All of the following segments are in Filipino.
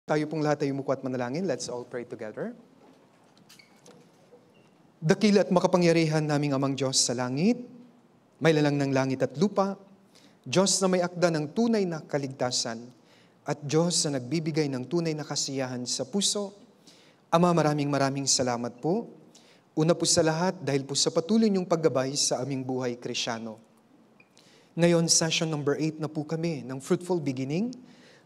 Tayo pong lahat ay umuko at manalangin. Let's all pray together. Dakila at makapangyarihan naming Amang Diyos sa langit, may lalang ng langit at lupa, Diyos na may akda ng tunay na kaligtasan, at Diyos na nagbibigay ng tunay na kasiyahan sa puso. Ama, maraming salamat po. Una po sa lahat, dahil po sa patuloy niyong paggabay sa aming buhay Krisyano. Ngayon, session number 8 na po kami ng Fruitful Beginning.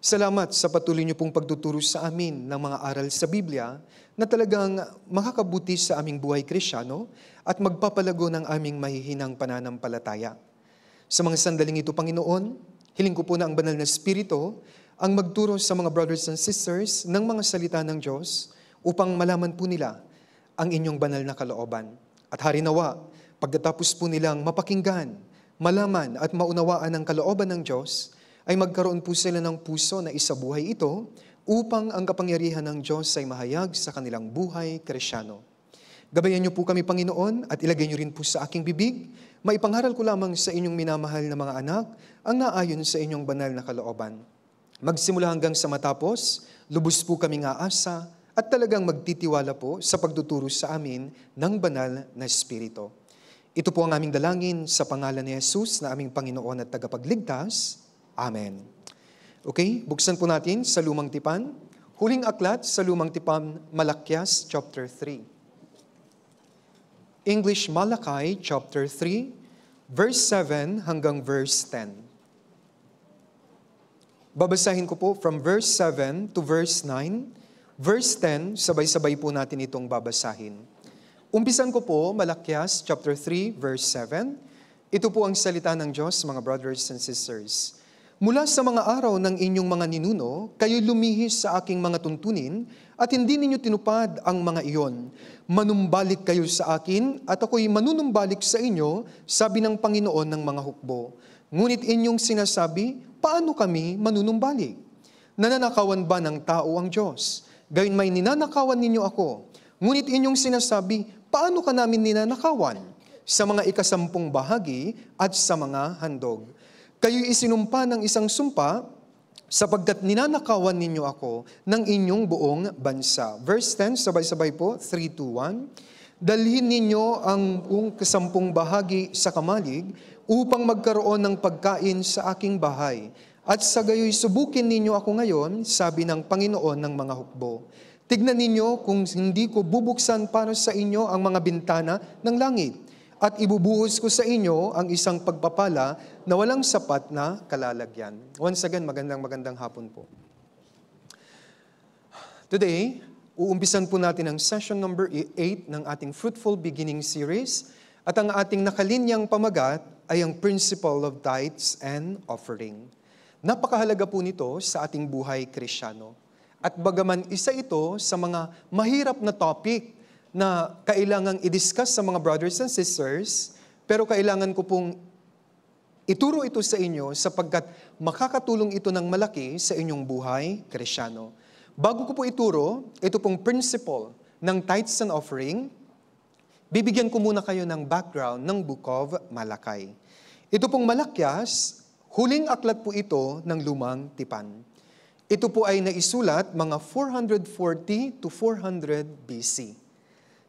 Salamat sa patuloy niyo pong pagtuturo sa amin ng mga aral sa Biblia na talagang makakabuti sa aming buhay Krisyano at magpapalago ng aming mahihinang pananampalataya. Sa mga sandaling ito, Panginoon, hiling ko po na ang banal na Espiritu ang magturo sa mga brothers and sisters ng mga salita ng Diyos upang malaman po nila ang inyong banal na kalooban. At harinawa, pagkatapos po nilang mapakinggan, malaman at maunawaan ang kalooban ng Diyos, ay magkaroon po sila ng puso na isabuhay ito upang ang kapangyarihan ng Diyos ay mahayag sa kanilang buhay Krisyano. Gabayan niyo po kami, Panginoon, at ilagay niyo rin po sa aking bibig, maipangaral ko lamang sa inyong minamahal na mga anak ang naayon sa inyong banal na kalooban. Magsimula hanggang sa matapos, lubos po kaming aasa at talagang magtitiwala po sa pagtuturo sa amin ng banal na Espiritu. Ito po ang aming dalangin sa pangalan ni Jesus na aming Panginoon at Tagapagligtas. Amen. Okay, buksan po natin sa Lumang Tipan. Huling aklat sa Lumang Tipan, Malakias chapter 3. English Malachi chapter 3, verse 7 hanggang verse 10. Babasahin ko po from verse 7 to verse 9. Verse 10, sabay-sabay po natin itong babasahin. Umpisan ko po, Malakias chapter 3, verse 7. Ito po ang salita ng Diyos, mga brothers and sisters. Mula sa mga araw ng inyong mga ninuno, kayo lumihis sa aking mga tuntunin at hindi ninyo tinupad ang mga iyon. Manumbalik kayo sa akin at ako'y manunumbalik sa inyo, sabi ng Panginoon ng mga hukbo. Ngunit inyong sinasabi, paano kami manunumbalik? Nananakawan ba ng tao ang Diyos? Gayun may ninanakawan ninyo ako. Ngunit inyong sinasabi, paano ka namin ninanakawan? Sa mga ikasampung bahagi at sa mga handog. Kayo'y isinumpa ng isang sumpa sapagkat ninanakawan ninyo ako ng inyong buong bansa. Verse 10, sabay-sabay po, 3, 2, 1. Dalhin ninyo ang buong kasampung bahagi sa kamalig upang magkaroon ng pagkain sa aking bahay. At sa gayo'y subukin ninyo ako ngayon, sabi ng Panginoon ng mga hukbo. Tignan ninyo kung hindi ko bubuksan para sa inyo ang mga bintana ng langit. At ibubuhos ko sa inyo ang isang pagpapala na walang sapat na kalalagyan. Once again, magandang hapon po. Today, uumpisan po natin ang session number 8 ng ating Fruitful Beginning series. At ang ating nakalinyang pamagat ay ang Principle of Tithes and Offering. Napakahalaga po nito sa ating buhay Krisyano. At bagaman isa ito sa mga mahirap na topic na kailangang i-discuss sa mga brothers and sisters, pero kailangan ko pong ituro ito sa inyo sapagkat makakatulong ito ng malaki sa inyong buhay Krisyano. Bago ko po ituro, ito pong principle ng tithes and offering, bibigyan ko muna kayo ng background ng Book of Malachi. Ito pong Malakias, huling aklat po ito ng Lumang Tipan. Ito po ay naisulat mga 440 to 400 BC.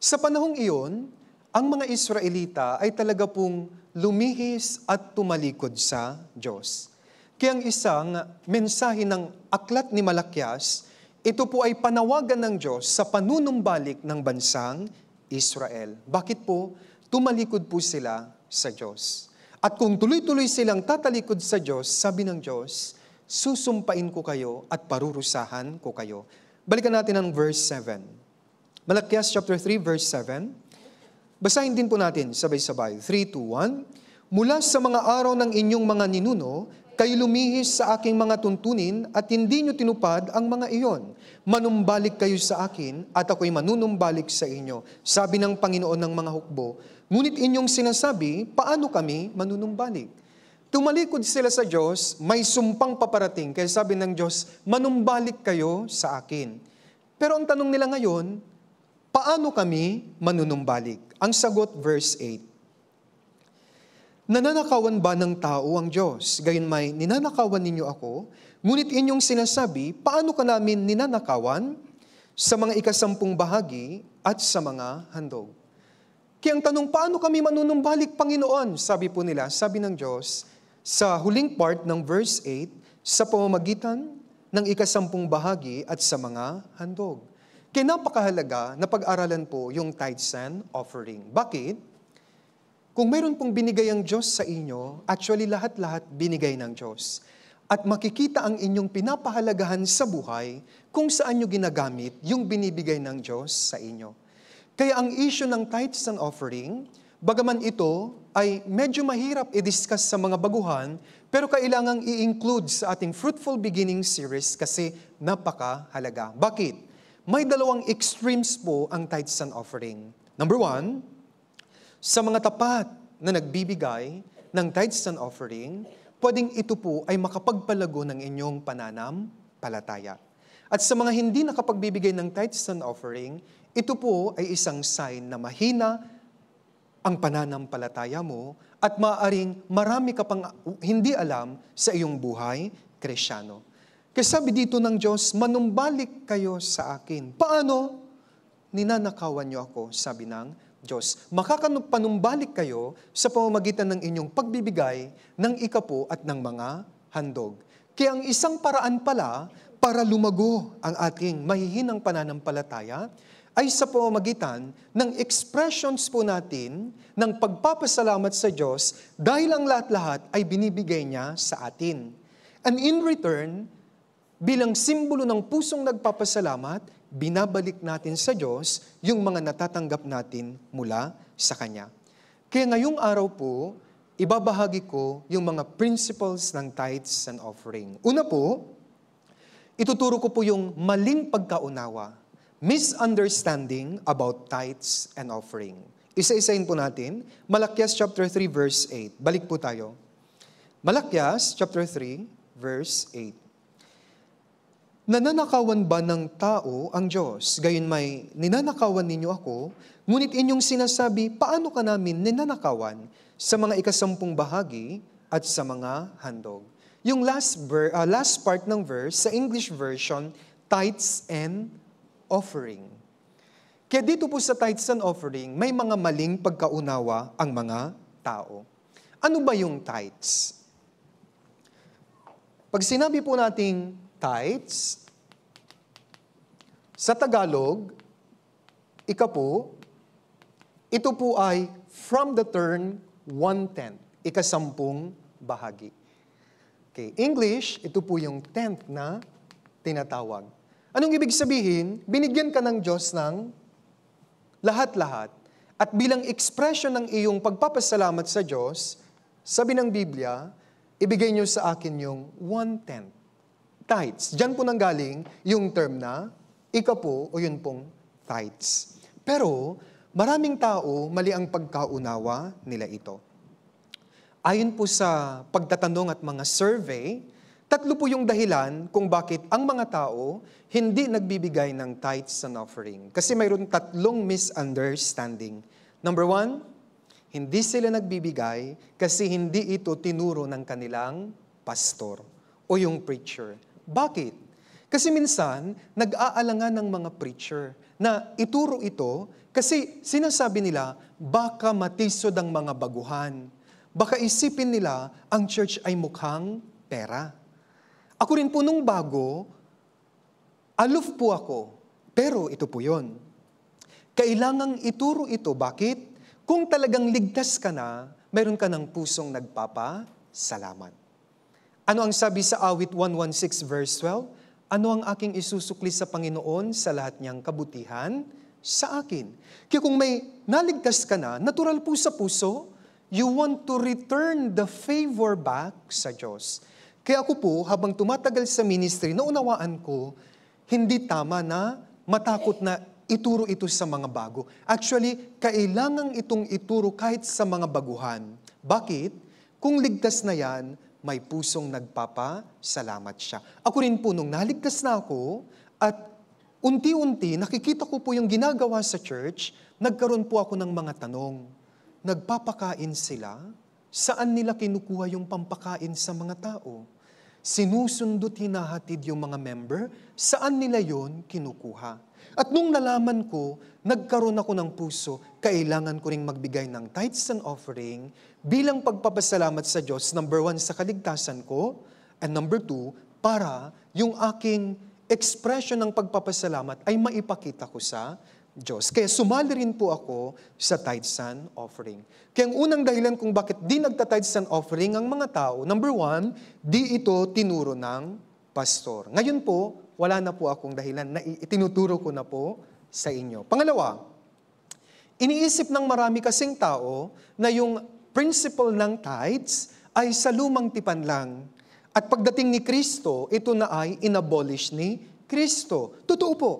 Sa panahong iyon, ang mga Israelita ay talaga pong lumihis at tumalikod sa Diyos. Kaya ang isang mensahe ng aklat ni Malakias, ito po ay panawagan ng Diyos sa panunumbalik ng bansang Israel. Bakit po? Tumalikod po sila sa Diyos. At kung tuloy-tuloy silang tatalikod sa Diyos, sabi ng Diyos, susumpain ko kayo at parurusahan ko kayo. Balikan natin ang verse 7. Malakias chapter 3, verse 7. Basahin din po natin, sabay-sabay. 3, 2, 1. Mula sa mga araw ng inyong mga ninuno, kayo lumihis sa aking mga tuntunin at hindi nyo tinupad ang mga iyon. Manumbalik kayo sa akin at ako'y manunumbalik sa inyo, sabi ng Panginoon ng mga hukbo. Ngunit inyong sinasabi, paano kami manunumbalik? Tumalikod sila sa Diyos, may sumpang paparating, kaya sabi ng Diyos, manumbalik kayo sa akin. Pero ang tanong nila ngayon, paano kami manunumbalik? Ang sagot, verse 8. Nananakawan ba ng tao ang Diyos? Gayunmay, ninanakawan ninyo ako, ngunit inyong sinasabi, paano ka namin ninanakawan? Sa mga ikasampung bahagi at sa mga handog. Kaya ang tanong, paano kami manunumbalik, Panginoon? Sabi po nila, sabi ng Diyos, sa huling part ng verse 8, sa pamamagitan ng ikasampung bahagi at sa mga handog. Kaya napakahalaga na pag-aralan po yung tithes and offering. Bakit? Kung mayroon pong binigay ang Diyos sa inyo, actually lahat-lahat binigay ng Diyos. At makikita ang inyong pinapahalagahan sa buhay kung saan nyo ginagamit yung binibigay ng Diyos sa inyo. Kaya ang issue ng tithes and offering, bagaman ito ay medyo mahirap i-discuss sa mga baguhan, pero kailangang i-include sa ating Fruitful Beginning series kasi napakahalaga. Bakit? May dalawang extremes po ang tithes and offering. Number one, sa mga tapat na nagbibigay ng tithes and offering, pwedeng ito po ay makapagpalago ng inyong pananampalataya. At sa mga hindi nakapagbibigay ng tithes and offering, ito po ay isang sign na mahina ang pananampalataya mo at maaaring marami ka pang hindi alam sa iyong buhay Kristiyano. Kaya sabi dito ng Diyos, manumbalik kayo sa akin. Paano? Ninanakawan niyo ako, sabi ng Diyos. Makakapanumbalik kayo sa pamamagitan ng inyong pagbibigay ng ikapo at ng mga handog. Kaya ang isang paraan pala para lumago ang ating mahihinang pananampalataya ay sa pamamagitan ng expressions po natin ng pagpapasalamat sa Diyos dahil ang lahat-lahat ay binibigay niya sa atin. And in return, bilang simbolo ng pusong nagpapasalamat, binabalik natin sa Diyos yung mga natatanggap natin mula sa Kanya. Kaya ngayong araw po, ibabahagi ko yung mga principles ng tithes and offering. Una po, ituturo ko po yung maling pagkaunawa, misunderstanding about tithes and offering. Isa-isahin po natin, Malakias chapter 3 verse 8. Balik po tayo. Malakias chapter 3 verse 8. Nananakawan ba ng tao ang Diyos? Gayunmay, ninanakawan ninyo ako, ngunit inyong sinasabi, paano ka namin ninanakawan sa mga ikasampung bahagi at sa mga handog? Yung last part ng verse, sa English version, tithes and offering. Kaya dito po sa tithes and offering, may mga maling pagkaunawa ang mga tao. Ano ba yung tithes? Pag sinabi po nating tithes, sa Tagalog, ikapo, ito po ay from the term 1/10, ikasampung bahagi. Okay, English, ito po yung 10th na tinatawag. Anong ibig sabihin? Binigyan ka ng Diyos ng lahat-lahat at bilang expression ng iyong pagpapasalamat sa Diyos, sabi ng Biblia, ibigay niyo sa akin yung 1/10. Tithes. Diyan po nanggaling yung term na ikapo o yun pong tithes. Pero maraming tao, mali ang pagkaunawa nila ito. Ayon po sa pagtatanong at mga survey, 3 po yung dahilan kung bakit ang mga tao hindi nagbibigay ng tithes and offering. Kasi mayroon 3 misunderstanding. Number 1, hindi sila nagbibigay kasi hindi ito tinuro ng kanilang pastor o yung preacher. Bakit? Kasi minsan, nag-aalangan ng mga preacher na ituro ito kasi sinasabi nila, baka matisod ang mga baguhan. Baka isipin nila, ang church ay mukhang pera. Ako rin po nung bago, aloof po ako. Pero ito po yun. Kailangang ituro ito. Bakit? Kung talagang ligtas ka na, mayroon ka ng pusong nagpapasalamat. Ano ang sabi sa awit 116 verse 12? Ano ang aking isusukli sa Panginoon sa lahat niyang kabutihan? Sa akin. Kaya kung may naligtas ka na, natural po sa puso, you want to return the favor back sa Diyos. Kaya ako po, habang tumatagal sa ministry, naunawaan ko, hindi tama na matakot na ituro ito sa mga bago. Actually, kailangang itong ituro kahit sa mga baguhan. Bakit? Kung ligtas na yan, may pusong nagpapasalamat siya. Ako rin po, nung naligtas na ako, at unti-unti, nakikita ko po yung ginagawa sa church, nagkaroon po ako ng mga tanong. Nagpapakain sila? Saan nila kinukuha yung pampakain sa mga tao? Sinusundot, hinahatid yung mga member, saan nila yon kinukuha? At nung nalaman ko, nagkaroon ako ng puso, kailangan ko ring magbigay ng tithes and offering bilang pagpapasalamat sa Diyos, number 1, sa kaligtasan ko, and number 2, para yung aking expression ng pagpapasalamat ay maipakita ko sa Diyos. Kaya sumali rin po ako sa tithes and offering. Kaya ang unang dahilan kung bakit di nagta-tithes and offering ang mga tao, number 1, di ito tinuro ng pastor. Ngayon po, wala na po akong dahilan na itinuturo ko na po sa inyo. Pangalawa, iniisip ng marami kasing tao na yung principle ng tithes ay sa lumang tipan lang. At pagdating ni Kristo, ito na ay inabolish ni Kristo. Totoo po.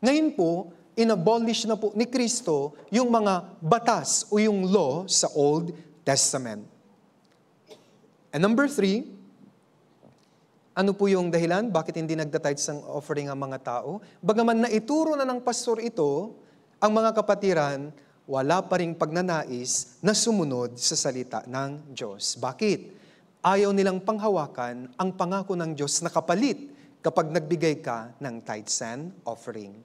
Ngayon po, inabolish na po ni Kristo yung mga batas o yung law sa Old Testament. And number 3, ano po yung dahilan? Bakit hindi nagda-tithes ang offering ang mga tao? Bagaman na ituro na ng pastor ito, ang mga kapatiran, wala pa ring pagnanais na sumunod sa salita ng Diyos. Bakit? Ayaw nilang panghawakan ang pangako ng Diyos na kapalit kapag nagbigay ka ng tithes and offering.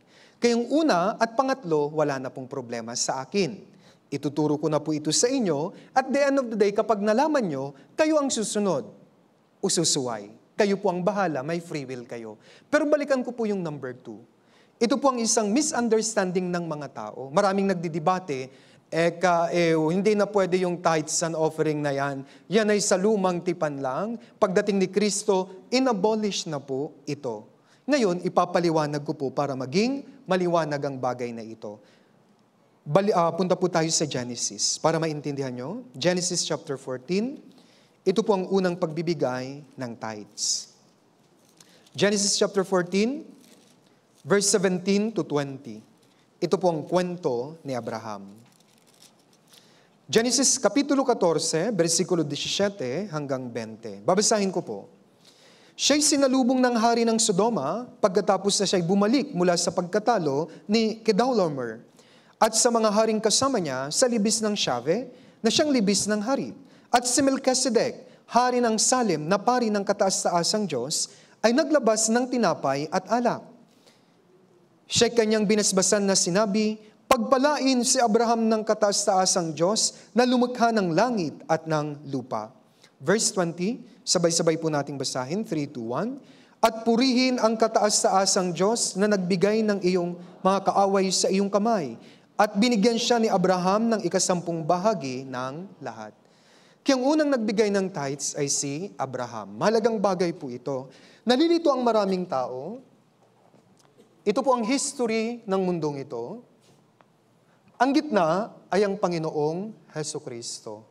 Kayong una at pangatlo, wala na pong problema sa akin. Ituturo ko na po ito sa inyo. At the end of the day, kapag nalaman nyo, kayo ang susunod. Ususuway. Kayo po ang bahala, may free will kayo. Pero balikan ko po yung number 2. Ito po ang isang misunderstanding ng mga tao. Maraming nagdidebate, hindi na pwede yung tithes and offering na yan. Yan ay sa lumang tipan lang. Pagdating ni Kristo, inabolish na po ito. Ngayon, ipapaliwanag ko po para maging maliwanag ang bagay na ito. Punta po tayo sa Genesis para maintindihan nyo. Genesis chapter 14. Ito po ang unang pagbibigay ng tithes. Genesis chapter 14, verse 17 to 20. Ito po ang kwento ni Abraham. Genesis kapitulo 14, versikulo 17 hanggang 20. Babasahin ko po. Siya'y sinalubong ng hari ng Sodoma pagkatapos na siya'y bumalik mula sa pagkatalo ni Kedorlaomer at sa mga haring kasama niya sa libis ng Shave na siyang libis ng hari. At si Melchizedek, hari ng Salem na pari ng kataas-taasang Diyos, ay naglabas ng tinapay at alak. Siya'y kanyang binasbasan na sinabi, pagpalain si Abraham ng kataas-taasang Diyos na lumikha ng langit at ng lupa. Verse 20, sabay-sabay po nating basahin, 3, 2, 1. At purihin ang kataas-taasang Diyos na nagbigay ng iyong mga kaaway sa iyong kamay. At binigyan siya ni Abraham ng 10 bahagi ng lahat. Kaya ang unang nagbigay ng tithes ay si Abraham. Mahalagang bagay po ito. Nalilito ang maraming tao. Ito po ang history ng mundong ito. Ang gitna ay ang Panginoong Hesukristo.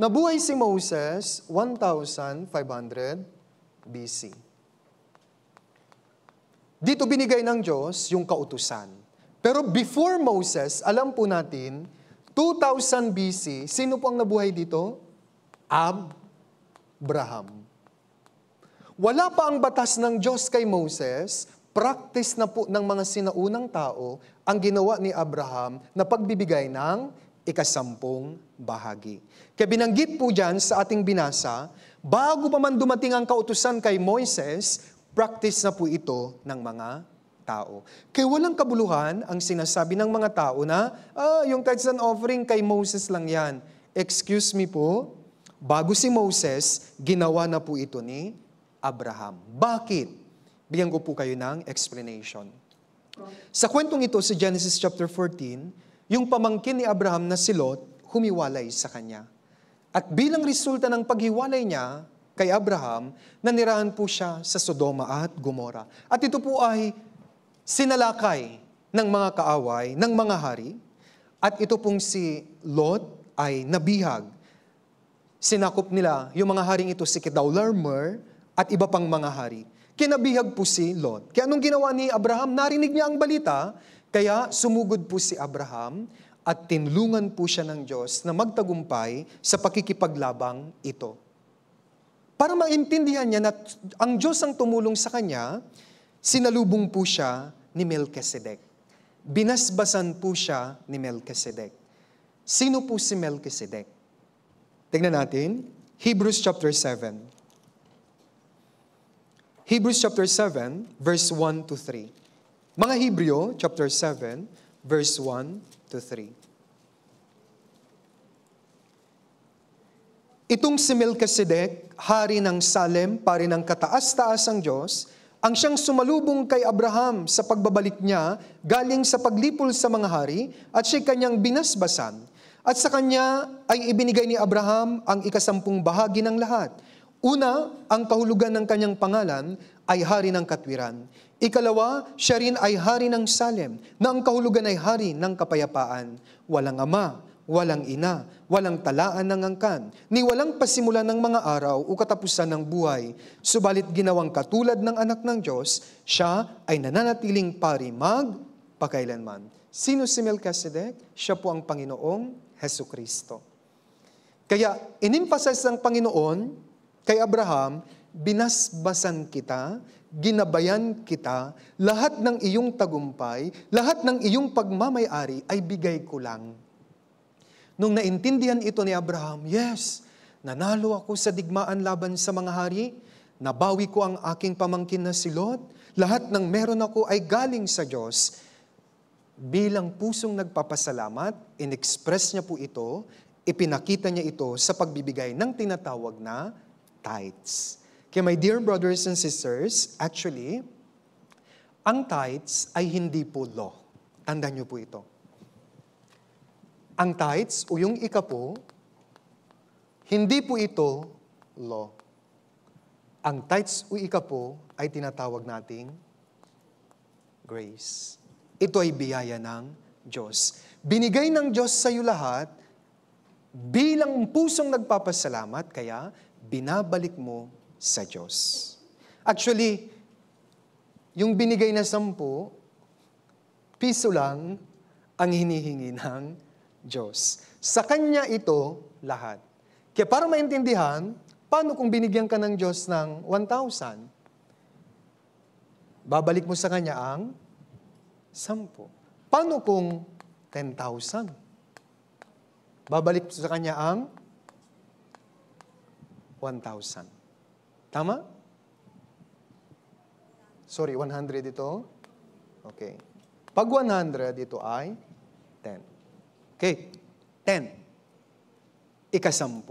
Nabuhay si Moses 1,500 BC. Dito binigay ng Diyos yung kautusan. Pero before Moses, alam po natin, 2,000 BC, sino po ang nabuhay dito? Abraham. Wala pa ang batas ng Diyos kay Moses, practice na po ng mga sinaunang tao ang ginawa ni Abraham na pagbibigay ng 10 bahagi. Kaya binanggit po dyan sa ating binasa, bago pa man dumating ang kautusan kay Moises, practice na po ito ng mga tao. Kaya walang kabuluhan ang sinasabi ng mga tao na, yung tithes and offering kay Moses lang yan. Excuse me po, bago si Moses, ginawa na po ito ni Abraham. Bakit? Bigyan ko po kayo ng explanation. Sa kwentong ito sa Genesis chapter 14, yung pamangkin ni Abraham na si Lot, humiwalay sa kanya. At bilang resulta ng paghiwalay niya kay Abraham, nanirahan po siya sa Sodoma at Gomora. At ito po ay sinalakay ng mga kaaway, ng mga hari. At ito pong si Lot ay nabihag. Sinakop nila yung mga haring ito si Kedorlaomer at iba pang mga hari. Kinabihag po si Lot. Kaya anong ginawa ni Abraham? Narinig niya ang balita, kaya sumugod po si Abraham at tinulungan po siya ng Diyos na magtagumpay sa pakikipaglabang ito. Para maintindihan niya na ang Diyos ang tumulong sa kanya, sinalubong po siya ni Melchizedek. Binasbasan po siya ni Melchizedek. Sino po si Melchizedek? Tingnan natin, Hebrews chapter 7. Hebrews chapter 7, verse 1 to 3. Mga Hebreo, chapter 7, verse 1 to 3. Itong si Melchizedek, hari ng Salem, pari ng kataas-taasang Diyos, ang siyang sumalubong kay Abraham sa pagbabalik niya galing sa paglipol sa mga hari at siya'y kanyang binasbasan. At sa kanya ay ibinigay ni Abraham ang 10 bahagi ng lahat. Una, ang kahulugan ng kanyang pangalan ay hari ng katwiran. Ikalawa, siya rin ay hari ng Salem, na ang kahulugan ay hari ng kapayapaan. Walang ama, walang ina, walang talaan ng angkan, ni walang pasimulan ng mga araw o katapusan ng buhay. Subalit ginawang katulad ng anak ng Diyos, siya ay nananatiling pari magpakailanman. Sino si Melchizedek? Siya po ang Panginoong Hesukristo. Kaya inimphasize ng Panginoon kay Abraham, binasbasan kita, ginabayan kita, lahat ng iyong tagumpay, lahat ng iyong pagmamayari ay bigay ko lang. Nung naintindihan ito ni Abraham, yes, nanalo ako sa digmaan laban sa mga hari, nabawi ko ang aking pamangkin na si Lot, lahat ng meron ako ay galing sa Diyos. Bilang pusong nagpapasalamat, in-express niya po ito, ipinakita niya ito sa pagbibigay ng tinatawag na tithes. Kaya my dear brothers and sisters, actually, ang tithes ay hindi po law. Tandaan niyo po ito. Ang tithes o yung ikapo, hindi po ito law. Ang tithes o ikapo ay tinatawag nating grace. Ito ay biyaya ng Diyos. Binigay ng Diyos sa iyo lahat bilang pusong nagpapasalamat, kaya binabalik mo sa Diyos. Actually, yung binigay na 10 piso lang ang hinihingi ng Diyos. Sa Kanya ito lahat. Kaya para maintindihan, paano kung binigyan ka ng Diyos ng 1,000? Babalik mo sa Kanya ang 10. Paano kung 10,000? Babalik mo sa Kanya ang 1,000. Tama? Sorry, 100 ito? Okay. Pag 100, ito ay 10. Okay, 10. ika-10.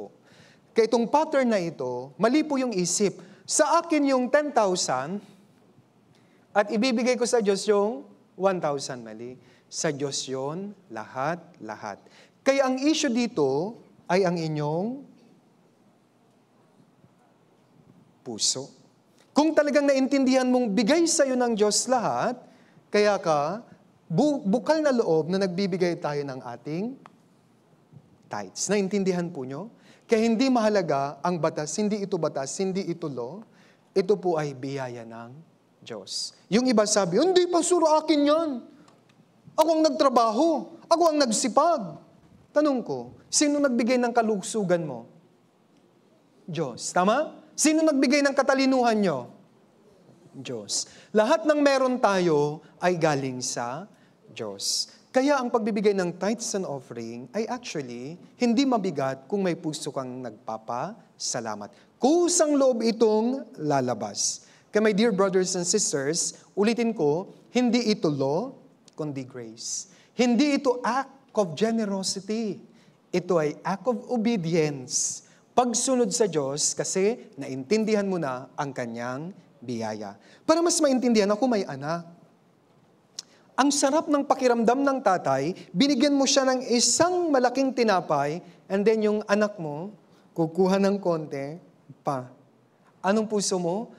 Kaya itong pattern na ito, mali po yung isip. Sa akin yung 10,000 at ibibigay ko sa Diyos yung 1,000. Mali. Sa Diyos yun, lahat. Kaya ang issue dito ay ang inyong puso. Kung talagang naintindihan mong bigay sa iyo ng Diyos lahat, kaya ka, bukal na loob na nagbibigay tayo ng ating tithes. Naintindihan po nyo? Kaya hindi mahalaga ang batas, hindi ito law, ito po ay biyaya ng Diyos. Yung iba sabi, hindi pa suro akin yan. Ako ang nagtrabaho. Ako ang nagsipag. Tanong ko, sino nagbigay ng kalusugan mo? Diyos. Tama? Sino nagbigay ng katalinuhan nyo? Diyos. Lahat ng meron tayo ay galing sa Diyos. Kaya ang pagbibigay ng tithes and offering ay actually hindi mabigat kung may puso kang nagpapasalamat. Kusang loob itong lalabas. Kaya my dear brothers and sisters, ulitin ko, hindi ito law, kundi grace. Hindi ito act of generosity. Ito ay act of obedience. Pagsunod sa Diyos kasi naintindihan mo na ang kanyang biyaya. Para mas maintindihan, ako may anak. Ang sarap ng pakiramdam ng tatay, binigyan mo siya ng isang malaking tinapay, and then yung anak mo, kukuha ng konti, pa. Anong puso mo?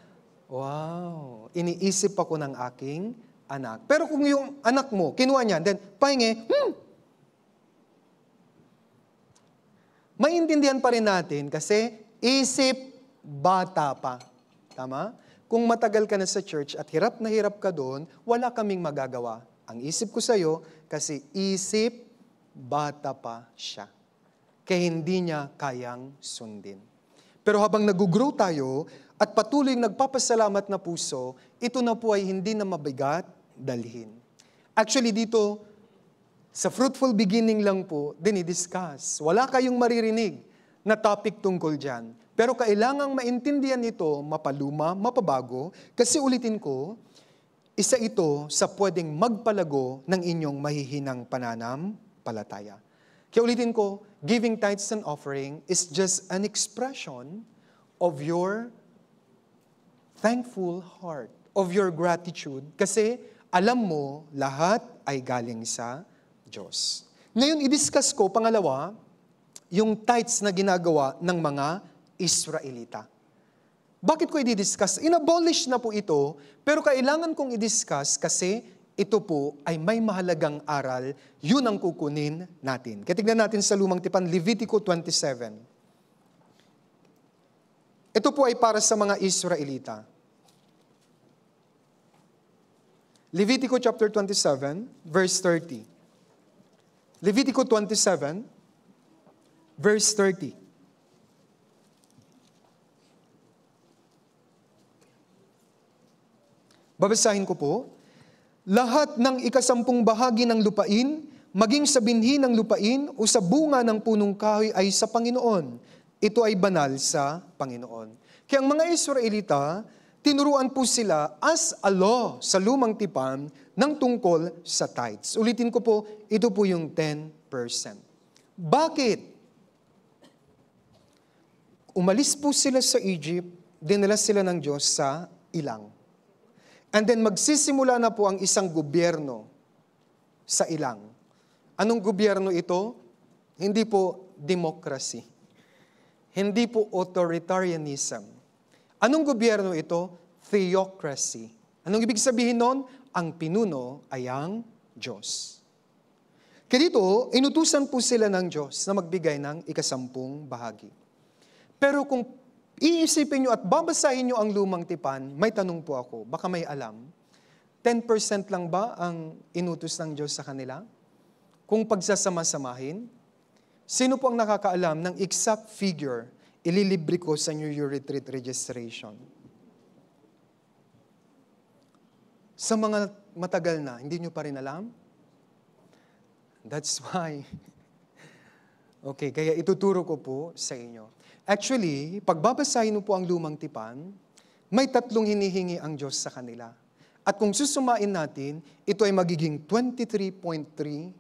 Wow, iniisip ako ng aking anak. Pero kung yung anak mo, kinuha niya, then pahingi, maintindihan pa rin natin kasi isip bata pa. Tama? Kung matagal ka na sa church at hirap na hirap ka doon, wala kaming magagawa. Ang isip ko sa'yo, kasi isip bata pa siya. Kaya hindi niya kayang sundin. Pero habang nag-grow tayo at patuloy nagpapasalamat na puso, ito na po ay hindi na mabigat dalhin. Actually dito, sa fruitful beginning lang po, dinidiscuss. Wala kayong maririnig na topic tungkol dyan. Pero kailangang maintindihan ito, mapaluma, mapabago, kasi ulitin ko, isa ito sa pwedeng magpalago ng inyong mahihinang pananampalataya. Kaya ulitin ko, giving tithes and offering is just an expression of your thankful heart, of your gratitude, kasi alam mo, lahat ay galing sa Diyos. Ngayon, i-discuss ko, pangalawa, yung tithes na ginagawa ng mga Israelita. Bakit ko i-discuss? In-abolish na po ito, pero kailangan kong i-discuss kasi ito po ay may mahalagang aral, yun ang kukunin natin. Katignan natin sa Lumang Tipan, Levitico 27. Ito po ay para sa mga Israelita. Levitico chapter 27, verse 30. Levitico 27, verse 30. Babasahin ko po. Lahat ng ikasampung bahagi ng lupain, maging sa binhi ng lupain o sa bunga ng punong kahoy ay sa Panginoon. Ito ay banal sa Panginoon. Kaya ang mga Israelita, tinuruan po sila as a law sa Lumang Tipan ng tungkol sa tithes. Ulitin ko po, ito po yung 10%. Bakit? Umalis po sila sa Egypt, dinala sila ng Diyos sa ilang. And then magsisimula na po ang isang gobyerno sa ilang. Anong gobyerno ito? Hindi po democracy. Hindi po authoritarianism. Anong gobyerno ito? Theocracy. Anong ibig sabihin nun? Ang pinuno ay ang Diyos. Kaya dito, inutusan po sila ng Diyos na magbigay ng ikasampung bahagi. Pero kung iisipin nyo at babasahin nyo ang Lumang Tipan, may tanong po ako, baka may alam, 10% lang ba ang inutos ng Diyos sa kanila? Kung pagsasama-samahin, sino po ang nakakaalam ng exact figure ililibre ko sa New Year Retreat registration? Sa mga matagal na, hindi nyo pa rin alam? That's why. Okay, kaya ituturo ko po sa inyo. Actually, pagbabasahin mo po ang Lumang Tipan, may 3 hinihingi ang Diyos sa kanila. At kung susumain natin, ito ay magiging 23.3%.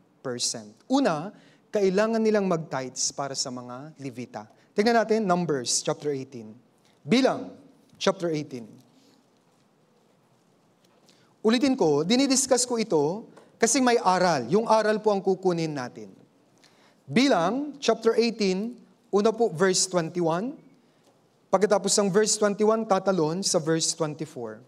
Una, kailangan nilang mag-tithes para sa mga Levita. Tingnan natin, Numbers, chapter 18. Bilang, chapter 18. Ulitin ko, dinidiscuss ko ito kasi may aral. Yung aral po ang kukunin natin. Bilang, chapter 18, una po, verse 21. Pagkatapos ng verse 21, tatalon sa verse 24.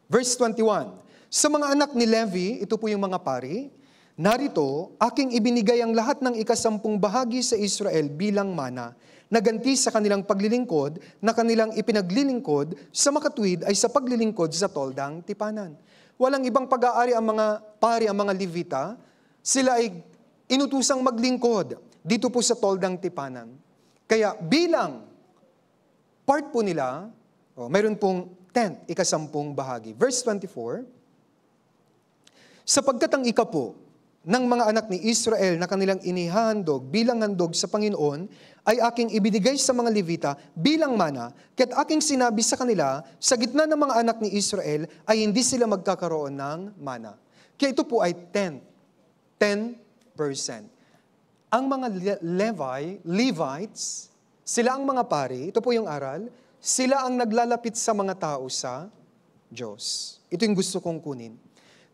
Verse 21. Sa mga anak ni Levi, ito po yung mga pari, narito, aking ibinigay ang lahat ng ikasampung bahagi sa Israel bilang mana, na ganti sa kanilang paglilingkod, na kanilang ipinaglilingkod, sa makatuwid ay sa paglilingkod sa toldang tipanan. Walang ibang pag-aari ang mga pari, ang mga Levita, sila ay inutusang maglingkod dito po sa toldang tipanan. Kaya bilang part po nila, mayroon pong 10, ikasampung bahagi. Verse 24, sapagkat ang ikapo ng mga anak ni Israel na kanilang inihahandog bilang handog sa Panginoon ay aking ibinigay sa mga Levita bilang mana, kaya't aking sinabi sa kanila, sa gitna ng mga anak ni Israel ay hindi sila magkakaroon ng mana. Kaya ito po ay 10%. Ang mga Levites, sila ang mga pari, ito po yung aral, sila ang naglalapit sa mga tao sa Diyos. Ito yung gusto kong kunin.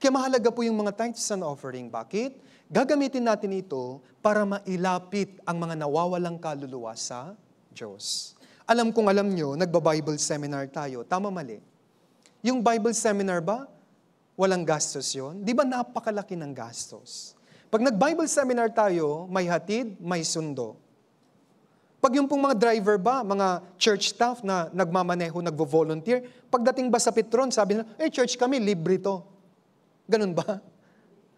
Kaya mahalaga po yung mga tithes and offering. Bakit? Gagamitin natin ito para mailapit ang mga nawawalang kaluluwa sa Diyos. Alam nyo, nagba-Bible seminar tayo. Tama, mali. Yung Bible seminar ba, walang gastos yon? Di ba napakalaki ng gastos? Pag nag-Bible seminar tayo, may hatid, may sundo. Pag yung pong mga driver ba, mga church staff na nagmamaneho, nagvo-volunteer, pagdating ba sa Petron, sabi nila, church kami, libre to. Ganun ba?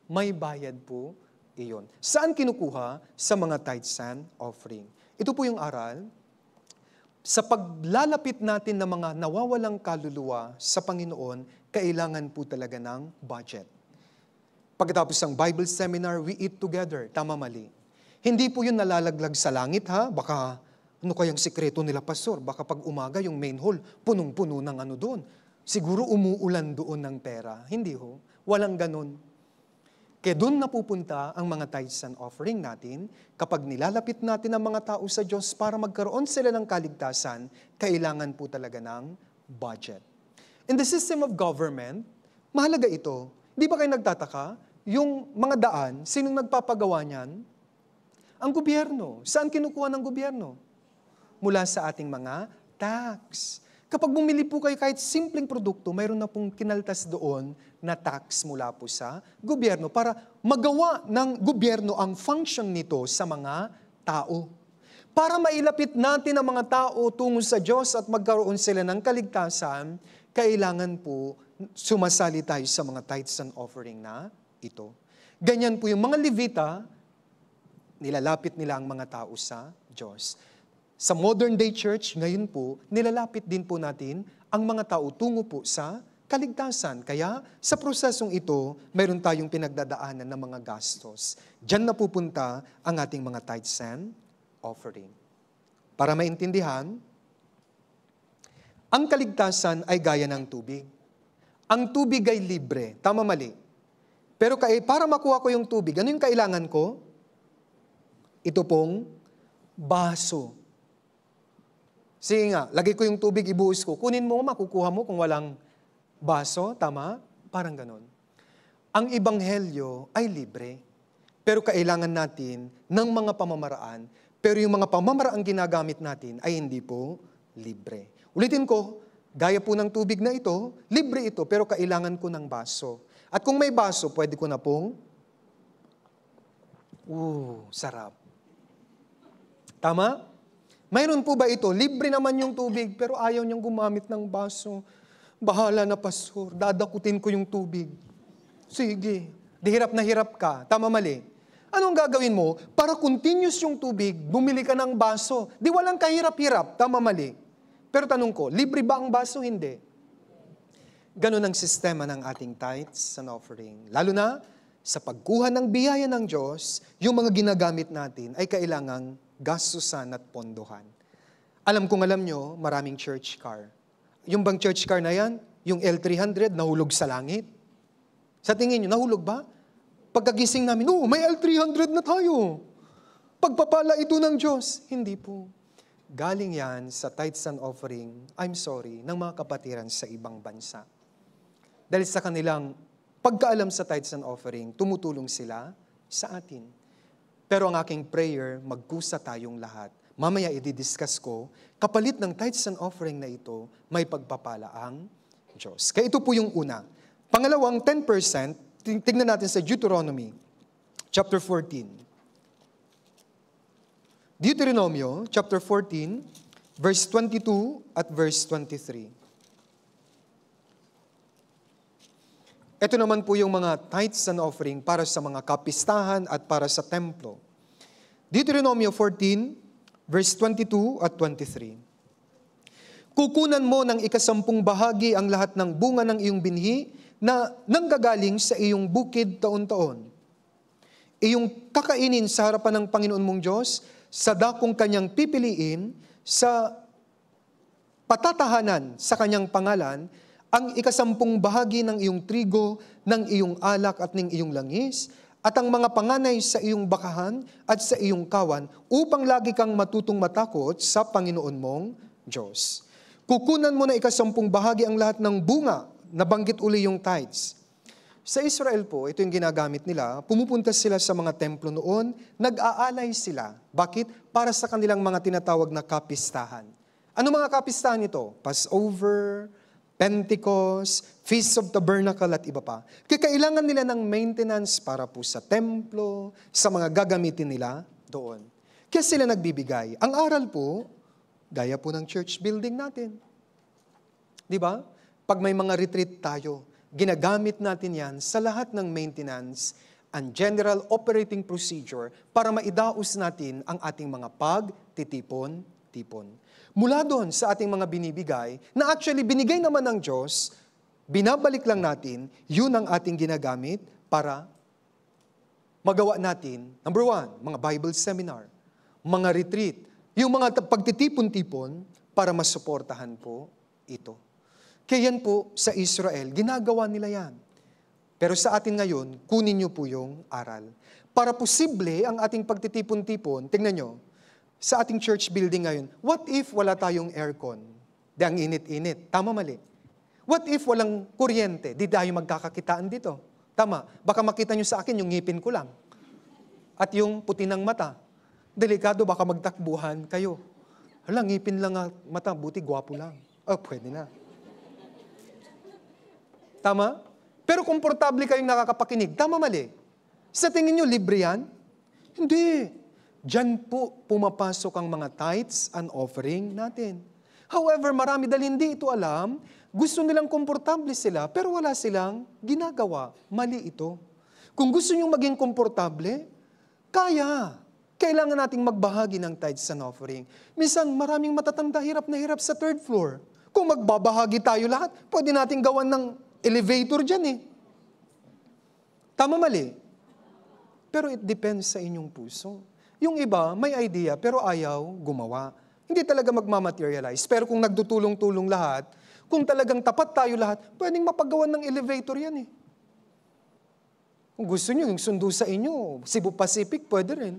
May bayad po iyon. Saan kinukuha? Sa mga tithes and offering. Ito po yung aral. Sa paglalapit natin ng mga nawawalang kaluluwa sa Panginoon, kailangan po talaga ng budget. Pagkatapos ng Bible seminar, we eat together. Tama, mali. Hindi po yun nalalaglag sa langit, ha? Baka, ano kayang sikreto nila, Pastor? Baka pag umaga, yung main hall, punong-puno ng ano doon. Siguro umuulan doon ng pera. Hindi ho. Walang ganun. Kaya doon napupunta ang mga tithes and offering natin. Kapag nilalapit natin ang mga tao sa Diyos para magkaroon sila ng kaligtasan, kailangan po talaga ng budget. In the system of government, mahalaga ito. Di ba kayo nagtataka? Yung mga daan, sinong nagpapagawa niyan? Ang gobyerno. Saan kinukuha ng gobyerno? Mula sa ating mga tax. Kapag bumili po kayo kahit simpleng produkto, mayroon na pong kinaltas doon na tax mula po sa gobyerno para magawa ng gobyerno ang function nito sa mga tao. Para mailapit natin ang mga tao tungo sa Diyos at magkaroon sila ng kaligtasan, kailangan po sumasali tayo sa mga tithes and offering na ito. Ganyan po yung mga Levita, nilalapit nila ang mga tao sa Diyos. Sa modern day church, ngayon po, nilalapit din po natin ang mga tao tungo po sa kaligtasan. Kaya sa prosesong ito, mayroon tayong pinagdadaanan ng mga gastos. Diyan na pupunta ang ating mga tithes and offering. Para maintindihan, ang kaligtasan ay gaya ng tubig. Ang tubig ay libre. Tama, mali? Pero para makuha ko yung tubig, ano yung kailangan ko? Ito pong baso. Sige nga, lagay ko yung tubig, ibuhos ko. Kunin mo, makukuha mo kung walang baso. Tama? Parang ganon. Ang ebanghelyo ay libre. Pero kailangan natin ng mga pamamaraan. Pero yung mga pamamaraang ginagamit natin ay hindi po libre. Ulitin ko, gaya po ng tubig na ito, libre ito, pero kailangan ko ng baso. At kung may baso, pwede ko na pong, sarap. Tama? Mayroon po ba ito? Libre naman yung tubig, pero ayaw niyang gumamit ng baso. Bahala na, Pastor. Dadakutin ko yung tubig. Sige. Di hirap na hirap ka. Tama, mali. Anong gagawin mo? Para continuous yung tubig, bumili ka ng baso. Di walang kahirap-hirap. Tama, mali. Pero tanong ko, libre ba ang baso? Hindi. Ganon ang sistema ng ating tithes and offering. Lalo na, sa pagkuha ng biyaya ng Diyos, yung mga ginagamit natin ay kailangang gastusan at pondohan. Alam nyo, maraming church car. Yung bang church car na yan, yung L300 nahulog sa langit? Sa tingin nyo, nahulog ba? Pagkagising namin, may L300 na tayo. Pagpapala ito ng Diyos. Hindi po. Galing yan sa tithes and offering, ng mga kapatiran sa ibang bansa. Dahil sa kanilang pagkaalam sa tithes and offering, tumutulong sila sa atin. Pero ang aking prayer, magkusa tayong lahat. Mamaya i-discuss ko, kapalit ng tithes and offering na ito, may pagpapala ang Diyos. Kaya ito po yung una. Pangalawang 10%, tignan natin sa Deuteronomy, chapter 14. Deuteronomio, chapter 14, verse 22 at verse 23. Ito naman po yung mga tithes and offering para sa mga kapistahan at para sa templo. Deuteronomio 14, verse 22 at 23. Kukunan mo ng 10 bahagi ang lahat ng bunga ng iyong binhi na nanggagaling sa iyong bukid taon-taon. Iyong kakainin sa harapan ng Panginoon mong Diyos sa dakong kanyang pipiliin sa patatahanan sa kanyang pangalan, ang 10 bahagi ng iyong trigo, ng iyong alak at ng iyong langis, at ang mga panganay sa iyong bakahan at sa iyong kawan, upang lagi kang matutong matakot sa Panginoon mong Diyos. Kukunan mo na 10 bahagi ang lahat ng bunga, nabanggit uli yung tithes. Sa Israel po, ito yung ginagamit nila, pumupunta sila sa mga templo noon, nag-aalay sila. Bakit? Para sa kanilang mga tinatawag na kapistahan. Ano mga kapistahan ito? Passover, Pentecost, Feast of Tabernacle at iba pa. Kaya kailangan nila ng maintenance para po sa templo, sa mga gagamitin nila doon. Kaya sila nagbibigay. Ang aral po, gaya po ng church building natin. Di ba? Pag may mga retreat tayo, ginagamit natin yan sa lahat ng maintenance and general operating procedure para maidaos natin ang ating mga pagtitipon-tipon. Mula doon sa ating mga binibigay, na actually binigay naman ng Diyos, binabalik lang natin, yun ang ating ginagamit para magawa natin, number 1, mga Bible seminar, mga retreat, yung mga pagtitipon-tipon para masuportahan po ito. Kaya yan po sa Israel, ginagawa nila yan. Pero sa atin ngayon, kunin niyo po yung aral. Para posible ang ating pagtitipon-tipon, tingnan nyo, sa ating church building ngayon, what if wala tayong aircon? Di ang init-init. Tama, mali. What if walang kuryente? Di tayo magkakakitaan dito. Tama. Baka makita nyo sa akin yung ngipin ko lang. At yung puti ng mata. Delikado, baka magtakbuhan kayo. Hala, ngipin lang ang mata, buti gwapo lang. Oh, pwede na. Tama? Pero komportable kayong nakakapakinig. Tama, mali. Sa tingin nyo, libre yan? Hindi. Diyan po pumapasok ang mga tithes and offering natin. However, marami dahil hindi ito alam, gusto nilang komportable sila, pero wala silang ginagawa. Mali ito. Kung gusto nyo maging komportable, kaya. Kailangan nating magbahagi ng tithes and offering. Minsan, maraming matatanda, hirap na hirap sa 3rd floor. Kung magbabahagi tayo lahat, pwede nating gawan ng elevator dyan eh. Tama, mali? Pero it depends sa inyong puso. Yung iba, may idea, pero ayaw gumawa. Hindi talaga magmamaterialize. Pero kung nagtutulong-tulong lahat, kung talagang tapat tayo lahat, pwedeng mapagawan ng elevator yan eh. Kung gusto nyo, yung sundo sa inyo, Cebu Pacific, pwede rin.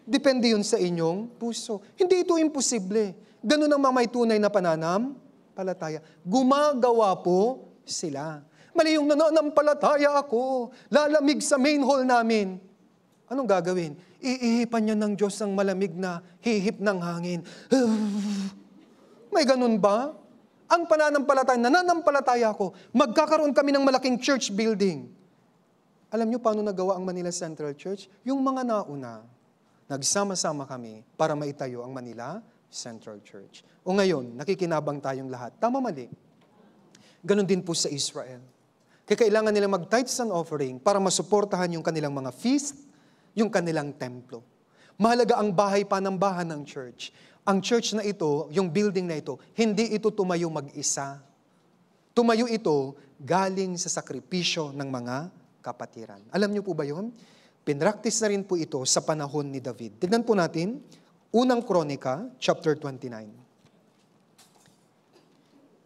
Depende yun sa inyong puso. Hindi ito imposible. Ganun ang mga may tunay na pananampalataya. Gumagawa po sila. Mali yung nananampalataya ako, lalamig sa main hall namin. Anong gagawin? Iihipan niya ng Diyos ang malamig na hihip ng hangin. May ganun ba? Ang pananampalataya, nananampalataya ako, magkakaroon kami ng malaking church building. Alam niyo paano nagawa ang Manila Central Church? Yung mga nauna, nagsama-sama kami para maitayo ang Manila Central Church. O ngayon, nakikinabang tayong lahat. Tama, mali? Ganon din po sa Israel. Kaya kailangan nila mag-tithes and offering para masuportahan yung kanilang mga feast, yung kanilang templo. Mahalaga ang bahay panambahan ng church. Ang church na ito, yung building na ito, hindi ito tumayo mag-isa. Tumayo ito galing sa sakripisyo ng mga kapatiran. Alam niyo po ba yun? Pinractice na rin po ito sa panahon ni David. Tignan po natin, unang Kronika, chapter 29.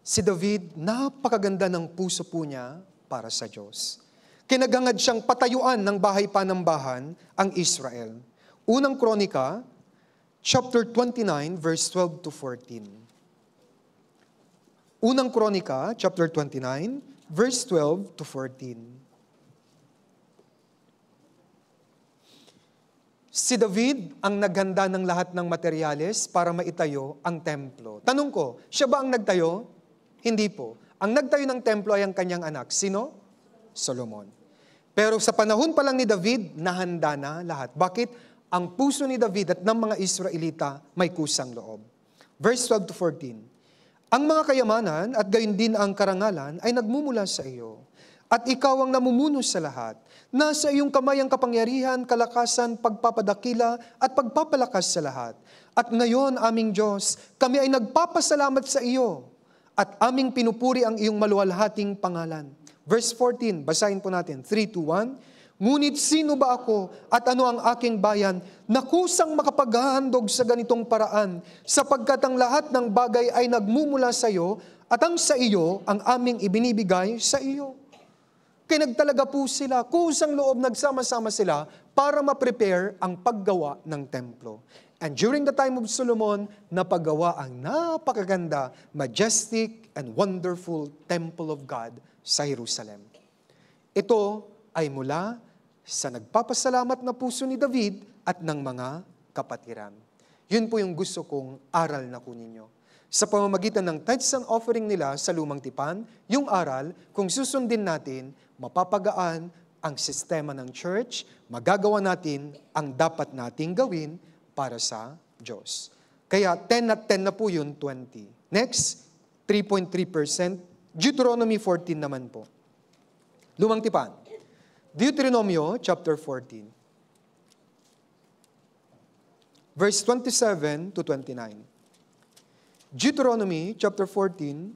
Si David, napakaganda ng puso po niya para sa Diyos. Kinagangad siyang patayuan ng bahay panambahan ang Israel. Unang Kronika, chapter 29, verse 12 to 14. Unang Kronika, chapter 29, verse 12 to 14. Si David ang naghanda ng lahat ng materyales para maitayo ang templo. Tanong ko, siya ba ang nagtayo? Hindi po. Ang nagtayo ng templo ay ang kanyang anak. Sino? Solomon. Pero sa panahon pa lang ni David, nahanda na lahat. Bakit? Ang puso ni David at ng mga Israelita may kusang loob. Verse 12 to 14. Ang mga kayamanan at gayon din ang karangalan ay nagmumula sa iyo. At ikaw ang namumuno sa lahat. Nasa iyong kamay ang kapangyarihan, kalakasan, pagpapadakila at pagpapalakas sa lahat. At ngayon, aming Diyos, kami ay nagpapasalamat sa iyo at aming pinupuri ang iyong maluwalhating pangalan. Verse 14, basahin po natin, 3, 2, 1. Ngunit sino ba ako at ano ang aking bayan na kusang makapaghahandog sa ganitong paraan sapagkat ang lahat ng bagay ay nagmumula sa iyo at ang sa iyo ang aming ibinibigay sa iyo. Kaya nagtalaga po sila, kusang loob nagsama-sama sila para ma-prepare ang paggawa ng templo. And during the time of Solomon, napagawa ang napakaganda, majestic, and wonderful temple of God sa Jerusalem. Ito ay mula sa nagpapasalamat na puso ni David at ng mga kapatiran. Yun po yung gusto kong aral na kunin nyo. Sa pamamagitan ng tithes and offering nila sa lumang tipan, yung aral, kung susundin natin, mapapagaan ang sistema ng church, magagawa natin ang dapat nating gawin para sa Diyos. Kaya 10 at 10 na po yun, 20. Next, 3.3%. Deuteronomy 14 naman po. Lumang tipan. Deuteronomio chapter 14. Verse 27 to 29. Deuteronomy chapter 14,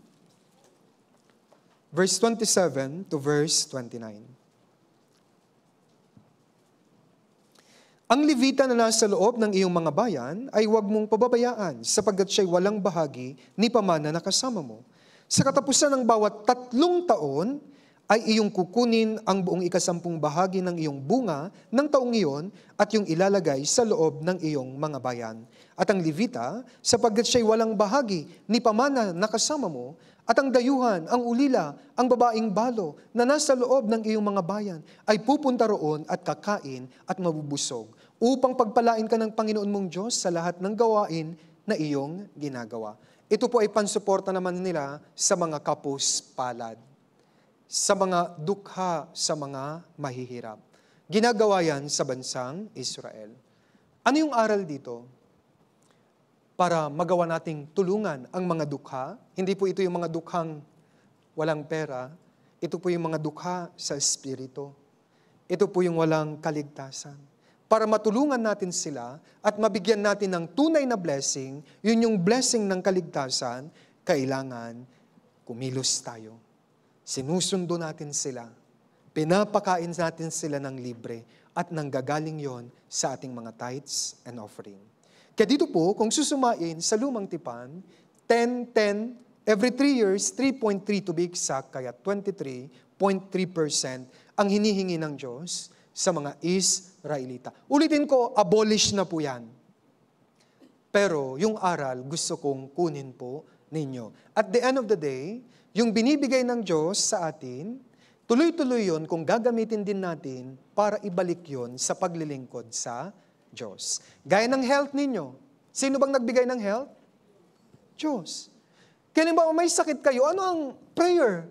verse 27 to verse 29. Ang Levita na nasa loob ng iyong mga bayan ay huwag mong pababayaan sapagkat siya'y walang bahagi ni pamana na kasama mo. Sa katapusan ng bawat 3 taon ay iyong kukunin ang buong 10 bahagi ng iyong bunga ng taong iyon at yung ilalagay sa loob ng iyong mga bayan. At ang Levita, sapagkat siya'y walang bahagi ni pamana na kasama mo, at ang dayuhan, ang ulila, ang babaeng balo na nasa loob ng iyong mga bayan ay pupunta roon at kakain at mabubusog upang pagpalain ka ng Panginoon mong Diyos sa lahat ng gawain na iyong ginagawa. Ito po ay pansuporta naman nila sa mga kapos-palad, sa mga dukha, sa mga mahihirap. Ginagawa yan sa bansang Israel. Ano yung aral dito? Para magawa nating tulungan ang mga dukha. Hindi po ito yung mga dukhang walang pera. Ito po yung mga dukha sa espiritu. Ito po yung walang kaligtasan. Para matulungan natin sila at mabigyan natin ng tunay na blessing, yun yung blessing ng kaligtasan, kailangan kumilos tayo. Sinusundo natin sila. Pinapakain natin sila ng libre at nanggagaling yon sa ating mga tithes and offering. Kaya dito po, kung susumain sa lumang tipan, 10, every 3 years, 3.3 to be exact, kaya 23.3% ang hinihingi ng Diyos sa mga Israelita. Ulitin ko, abolish na po yan. Pero yung aral, gusto kong kunin po ninyo. At the end of the day, yung binibigay ng Diyos sa atin, tuloy-tuloy yon kung gagamitin din natin para ibalik yon sa paglilingkod sa Diyos. Gaya ng health ninyo. Sino bang nagbigay ng health? Diyos. Kaya ba may sakit kayo, ano ang prayer?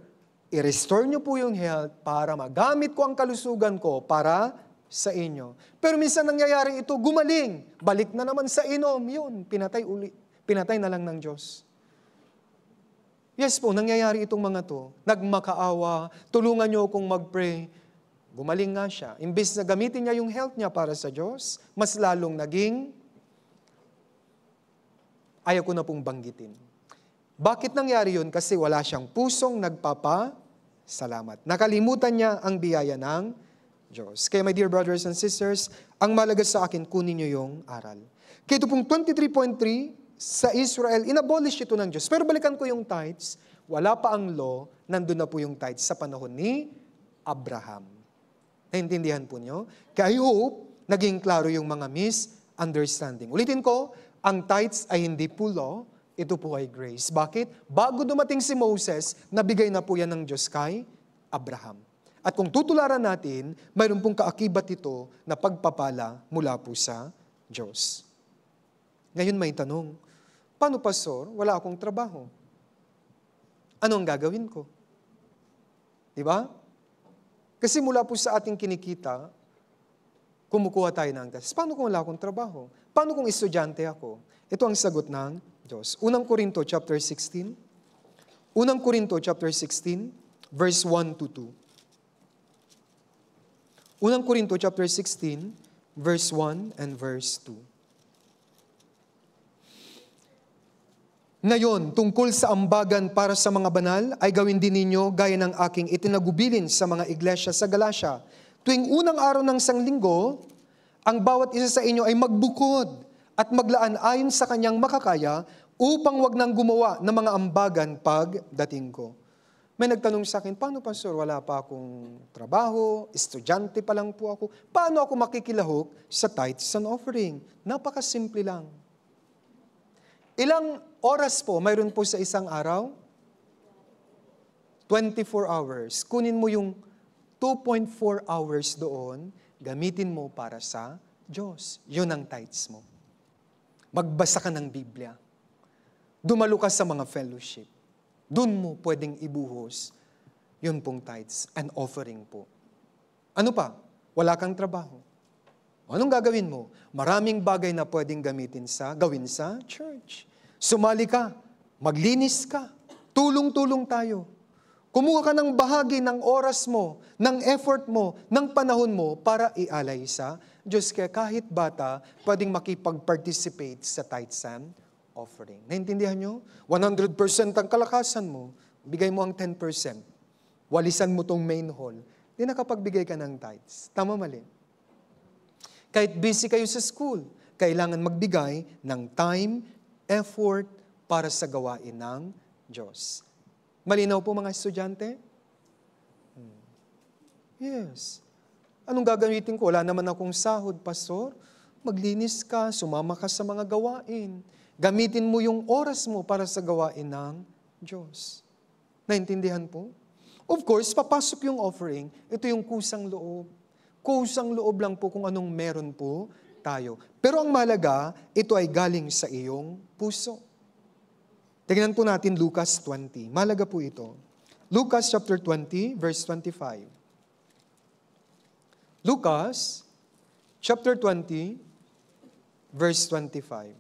I-restore nyo po yung health para magamit ko ang kalusugan ko para sa inyo. Pero minsan nangyayari ito, gumaling. Balik na naman sa inom. Yun, pinatay uli. Pinatay na lang ng Diyos. Yes po, nangyayari itong mga to. Nagmakaawa, tulungan nyo akong mag-pray. Gumaling nga siya. Imbes na gamitin niya yung health niya para sa Diyos, mas lalong naging, ayaw ko na pong banggitin. Bakit nangyari yun? Kasi wala siyang pusong nagpapasalamat. Nakalimutan niya ang biyaya ng Diyos. Kaya my dear brothers and sisters, ang malaga sa akin, kunin niyo yung aral. Kaya ito pong 23.3, sa Israel, inabolish ito ng Diyos. Pero balikan ko yung tithes, wala pa ang law, nandun na po yung tithes sa panahon ni Abraham. Naintindihan po nyo? Kaya I hope, naging klaro yung mga misunderstanding. Ulitin ko, ang tithes ay hindi po law, ito po ay grace. Bakit? Bago dumating si Moses, nabigay na po yan ng Diyos kay Abraham. At kung tutularan natin, mayroon pong kaakibat ito na pagpapala mula po sa Diyos. Ngayon may tanong, paano pastor? Wala akong trabaho. Ano ang gagawin ko? Diba? Kasi mula po sa ating kinikita, kumukuha tayo ng tithes. Paano kung wala akong trabaho? Paano kung estudyante ako? Ito ang sagot ng Diyos. Unang Korinto chapter 16. Unang Korinto chapter 16, verse 1 to 2. Unang Korinto chapter 16, verse 1 and verse 2. Ngayon, tungkol sa ambagan para sa mga banal, ay gawin din ninyo gaya ng aking itinagubilin sa mga iglesia sa Galacia. Tuwing unang araw ng sanglinggo, ang bawat isa sa inyo ay magbukod at maglaan ayon sa kanyang makakaya upang wag nang gumawa ng mga ambagan pagdating ko. May nagtanong sa akin, paano pastor, wala pa akong trabaho, estudyante pa lang po ako, paano ako makikilahok sa tithes and offering? Napakasimple lang. Ilang oras po mayroon po sa isang araw? 24 hours. Kunin mo yung 2.4 hours doon, gamitin mo para sa Diyos. Yun ang tithes mo. Magbasa ka ng Biblia. Dumalo ka sa mga fellowship. Doon mo pwedeng ibuhos yun pong tithes and offering po. Ano pa? Wala kang trabaho. Anong gagawin mo? Maraming bagay na pwedeng gawin sa church. Sumali ka, maglinis ka, tulong-tulong tayo. Kumuha ka ng bahagi ng oras mo, ng effort mo, ng panahon mo para ialay sa Diyos. Kaya kahit bata, pwedeng makipag-participate sa tithes and offering. Naintindihan nyo? 100% ang kalakasan mo, bigay mo ang 10%. Walisan mo tong main hall. Di nakapagbigay ka ng tithes. Tama, mali? Kahit busy kayo sa school, kailangan magbigay ng time, effort para sa gawain ng Diyos. Malinaw po mga estudyante? Yes. Anong gagamitin ko? Wala naman akong sahod, pastor. Maglinis ka, sumama ka sa mga gawain. Gamitin mo yung oras mo para sa gawain ng Diyos. Naintindihan po? Of course, papasok yung offering. Ito yung kusang loob. Kusang loob lang po kung anong meron po tayo. Pero ang mahalaga, ito ay galing sa iyong puso. Tingnan po natin Lucas 20. Mahalaga po ito. Lucas chapter 20, verse 25. Lucas chapter 20, verse 25.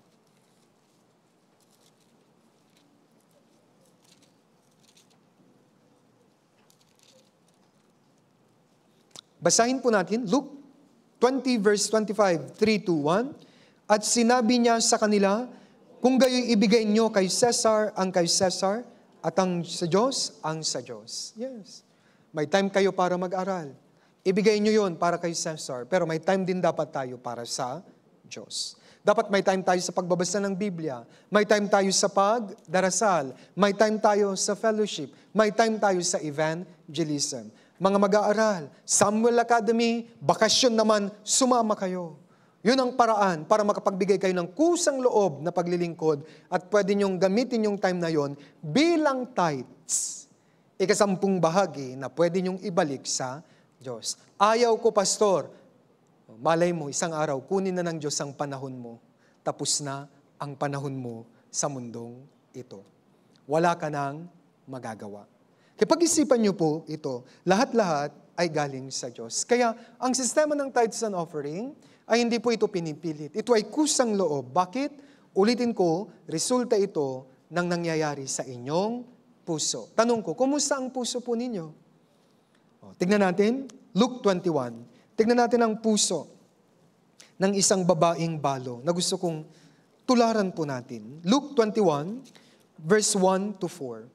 Basahin po natin, Luke 20 verse 25, 3 to 1. At sinabi niya sa kanila, kung gayo'y ibigay niyo kay Cesar, ang kay Cesar, at ang sa Diyos, ang sa Diyos. Yes. May time kayo para mag-aral. Ibigay niyo yon para kay Cesar, pero may time din dapat tayo para sa Diyos. Dapat may time tayo sa pagbabasa ng Biblia, may time tayo sa pagdarasal, may time tayo sa fellowship, may time tayo sa evangelism. Mga mag-aaral, Samuel Academy, bakasyon naman, sumama kayo. Yun ang paraan para makapagbigay kayo ng kusang loob na paglilingkod at pwede nyong gamitin yung time na yon bilang tithes. 10% bahagi na pwede nyong ibalik sa Diyos. Ayaw ko, pastor. Malay mo, isang araw, kunin na ng Diyos ang panahon mo. Tapos na ang panahon mo sa mundong ito. Wala ka nang magagawa. Kaya pag-isipan niyo po ito, lahat-lahat ay galing sa Diyos. Kaya ang sistema ng tithes and offering ay hindi po ito pinipilit. Ito ay kusang loob. Bakit? Ulitin ko, resulta ito ng nangyayari sa inyong puso. Tanong ko, kumusta ang puso po ninyo? Tignan natin, Luke 21. Tignan natin ang puso ng isang babaeng balo na gusto kong tularan po natin. Luke 21, verse 1 to 4.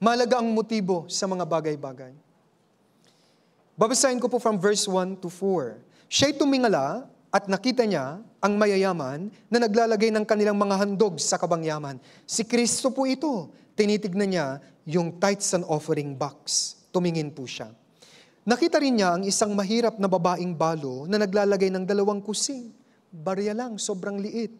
Mahalaga ang motibo sa mga bagay-bagay. Babasahin ko po from verse 1 to 4. Siya'y tumingala at nakita niya ang mayayaman na naglalagay ng kanilang mga handog sa kabangyaman. Si Kristo po ito. Tinitignan niya yung tithes and offering box. Tumingin po siya. Nakita rin niya ang isang mahirap na babaeng balo na naglalagay ng 2 kusing. Barya lang, sobrang liit.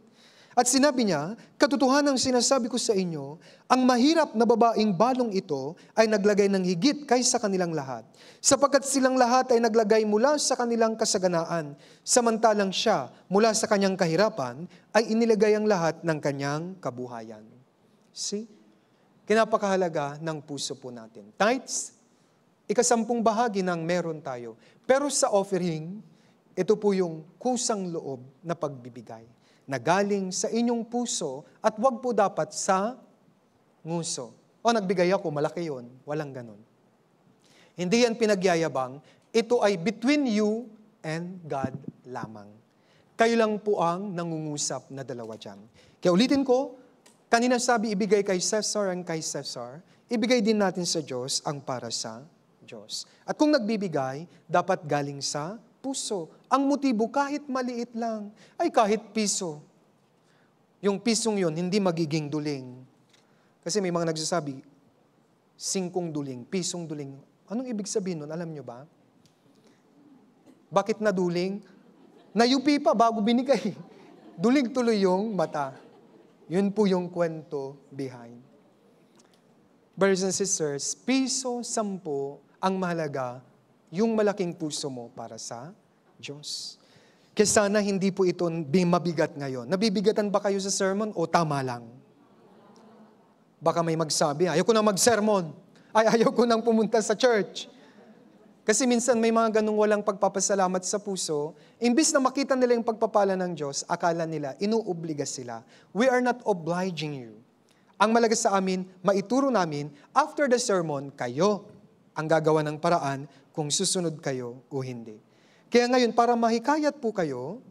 At sinabi niya, katotohanan ang sinasabi ko sa inyo, ang mahirap na babaeng balong ito ay naglagay ng higit kaysa kanilang lahat. Sapagkat silang lahat ay naglagay mula sa kanilang kasaganaan, samantalang siya, mula sa kanyang kahirapan, ay inilagay ang lahat ng kanyang kabuhayan. See? Kinapakahalaga ng puso po natin. Tithes, 10% bahagi ng meron tayo. Pero sa offering, ito po yung kusang loob na pagbibigay na galing sa inyong puso at wag po dapat sa nguso. O nagbigay ako, malaki yon. Walang ganon. Hindi yan pinagyayabang. Ito ay between you and God lamang. Kayo lang po ang nangungusap na dalawa dyan. Kaya ulitin ko, kanina sabi ibigay kay Cesar ang kay Cesar, ibigay din natin sa Diyos ang para sa Diyos. At kung nagbibigay, dapat galing sa puso. Ang motibo kahit maliit lang, ay kahit piso. Yung pisong yon hindi magiging duling. Kasi may mga nagsasabi, 5 duling, pisong duling. Anong ibig sabihin nun? Alam nyo ba? Bakit naduling? Nayupi pa bago binigay. Duling tuloy yung mata. Yun po yung kwento behind. Brothers and sisters, piso, 10 ang mahalaga, yung malaking puso mo para sa Diyos. Kaya sana hindi po ito mabigat ngayon. Nabibigatan ba kayo sa sermon o tama lang? Baka may magsabi, ayaw ko na mag-sermon. Ayaw ko nang pumunta sa church. Kasi minsan may mga ganung walang pagpapasalamat sa puso, imbis na makita nila yung pagpapala ng Diyos, akala nila, inuobliga sila. We are not obliging you. Ang malaga sa amin, maituro namin, after the sermon, kayo ang gagawa ng paraan kung susunod kayo o hindi. Kaya ngayon, para mahikayat po kayo,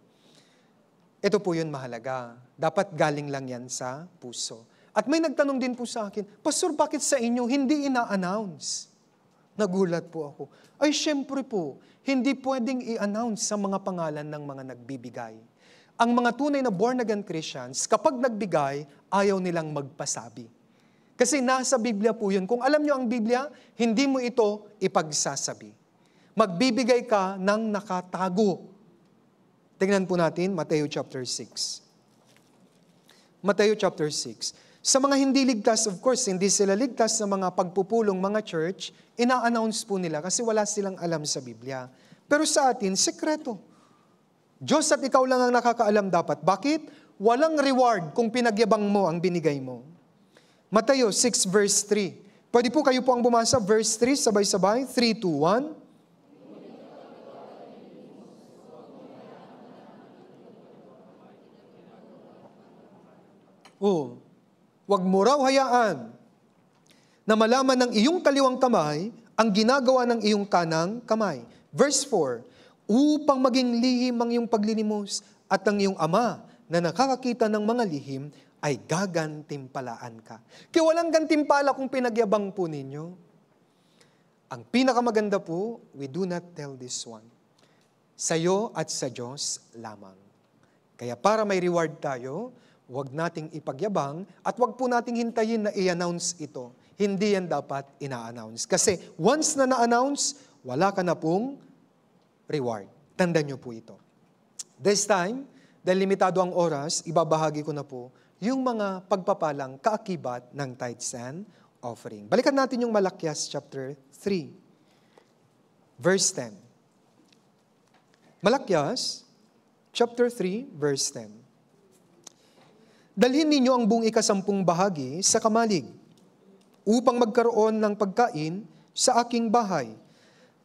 ito po yun mahalaga. Dapat galing lang yan sa puso. At may nagtanong din po sa akin, Pastor, bakit sa inyo hindi ina-announce? Nagulat po ako. Ay, syempre po, hindi pwedeng i-announce sa mga pangalan ng mga nagbibigay. Ang mga tunay na born-again Christians, kapag nagbigay, ayaw nilang magpasabi. Kasi nasa Biblia po yun. Kung alam nyo ang Biblia, hindi mo ito ipagsasabi. Magbibigay ka ng nakatago. Tingnan po natin, Mateo chapter 6. Mateo chapter 6. Sa mga hindi ligtas, of course, hindi sila ligtas sa mga pagpupulong mga church, ina-announce po nila kasi wala silang alam sa Biblia. Pero sa atin, sekreto. Diyos at ikaw lang ang nakakaalam dapat. Bakit? Walang reward kung pinagyabang mo ang binigay mo. Mateo 6 verse 3. Pwede po kayo po ang bumasa, verse 3, sabay-sabay, 3, 2, 1. Oh, wag mo raw hayaan na malaman ng iyong kaliwang kamay ang ginagawa ng iyong kanang kamay. Verse 4, upang maging lihim ang iyong paglinimos at ang iyong ama na nakakakita ng mga lihim ay gagantimpalaan ka. Kaya walang gantimpala kung pinagyabang po ninyo. Ang pinakamaganda po, we do not tell this one. Sa'yo at sa Diyos lamang. Kaya para may reward tayo, huwag nating ipagyabang at huwag po nating hintayin na i-announce ito. Hindi yan dapat ina-announce. Kasi once na na-announce, wala ka na pong reward. Tandaan niyo po ito. This time, dahil limitado ang oras, ibabahagi ko na po yung mga pagpapalang kaakibat ng tithes and offering. Balikan natin yung Malakias chapter 3, verse 10. Malakias chapter 3, verse 10. Dalhin ninyo ang buong ikasampung bahagi sa kamalig upang magkaroon ng pagkain sa aking bahay.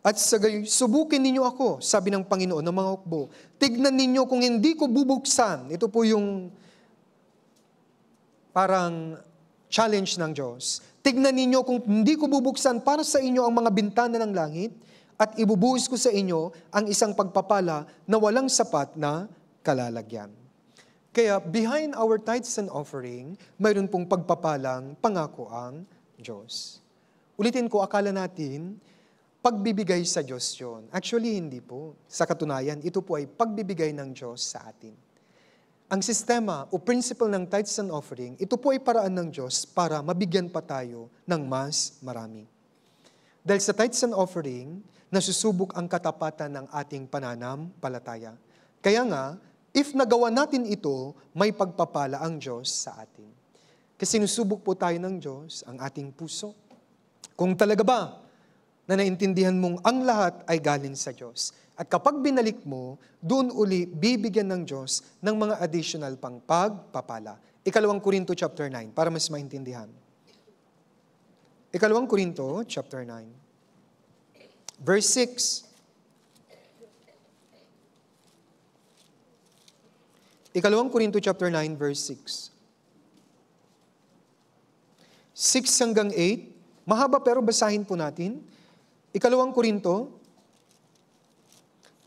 At subukin ninyo ako, sabi ng Panginoon ng mga hukbo. Tignan ninyo kung hindi ko bubuksan. Ito po yung parang challenge ng Diyos. Tignan ninyo kung hindi ko bubuksan para sa inyo ang mga bintana ng langit at ibubuhos ko sa inyo ang isang pagpapala na walang sapat na kalalagyan. Kaya behind our tithes and offering, mayroon pong pagpapalang pangako ang Diyos. Ulitin ko, akala natin, pagbibigay sa Diyos yun. Actually, hindi po. Sa katunayan, ito po ay pagbibigay ng Diyos sa atin. Ang sistema o principle ng tithes and offering, ito po ay paraan ng Diyos para mabigyan pa tayo ng mas marami. Dahil sa tithes and offering, nasusubok ang katapatan ng ating pananampalataya. Kaya nga, if nagawa natin ito, may pagpapala ang Diyos sa atin. Kasi sinusubok po tayo ng Diyos ang ating puso. Kung talaga ba na naintindihan mong ang lahat ay galing sa Diyos. At kapag binalik mo, doon uli bibigyan ng Diyos ng mga additional pang pagpapala. 2 Korinto chapter 9, para mas maintindihan. 2 Korinto chapter 9, verse 6. 2 Korinto chapter 9, verse 6. 6 hanggang 8. Mahaba pero basahin po natin. 2 Korinto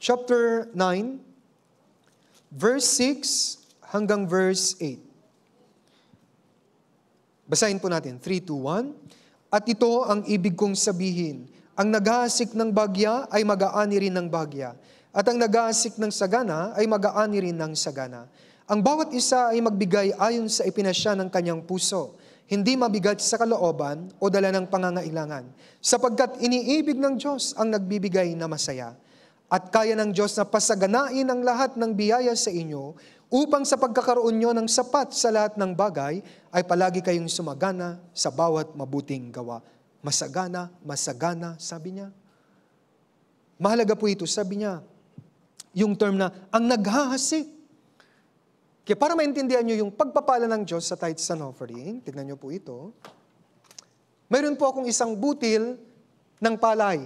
chapter 9, verse 6 hanggang verse 8. Basahin po natin. 3, 2, 1. At ito ang ibig kong sabihin. Ang nag-aasik ng bagya ay mag-aani rin ng bagya. At ang nag-aasik ng sagana ay mag-aani rin ng sagana. Ang bawat isa ay magbigay ayon sa ipinasya ng kanyang puso. Hindi mabigat sa kalooban o dala ng pangangailangan. Sapagkat iniibig ng Diyos ang nagbibigay na masaya. At kaya ng Diyos na pasaganain ang lahat ng biyaya sa inyo upang sa pagkakaroon nyo ng sapat sa lahat ng bagay ay palagi kayong sumagana sa bawat mabuting gawa. Masagana, masagana, sabi niya. Mahalaga po ito, sabi niya, yung term na ang naghahasik. Kaya para maintindihan nyo yung pagpapala ng Diyos sa tithes and offering, tignan nyo po ito, mayroon po akong isang butil ng palay.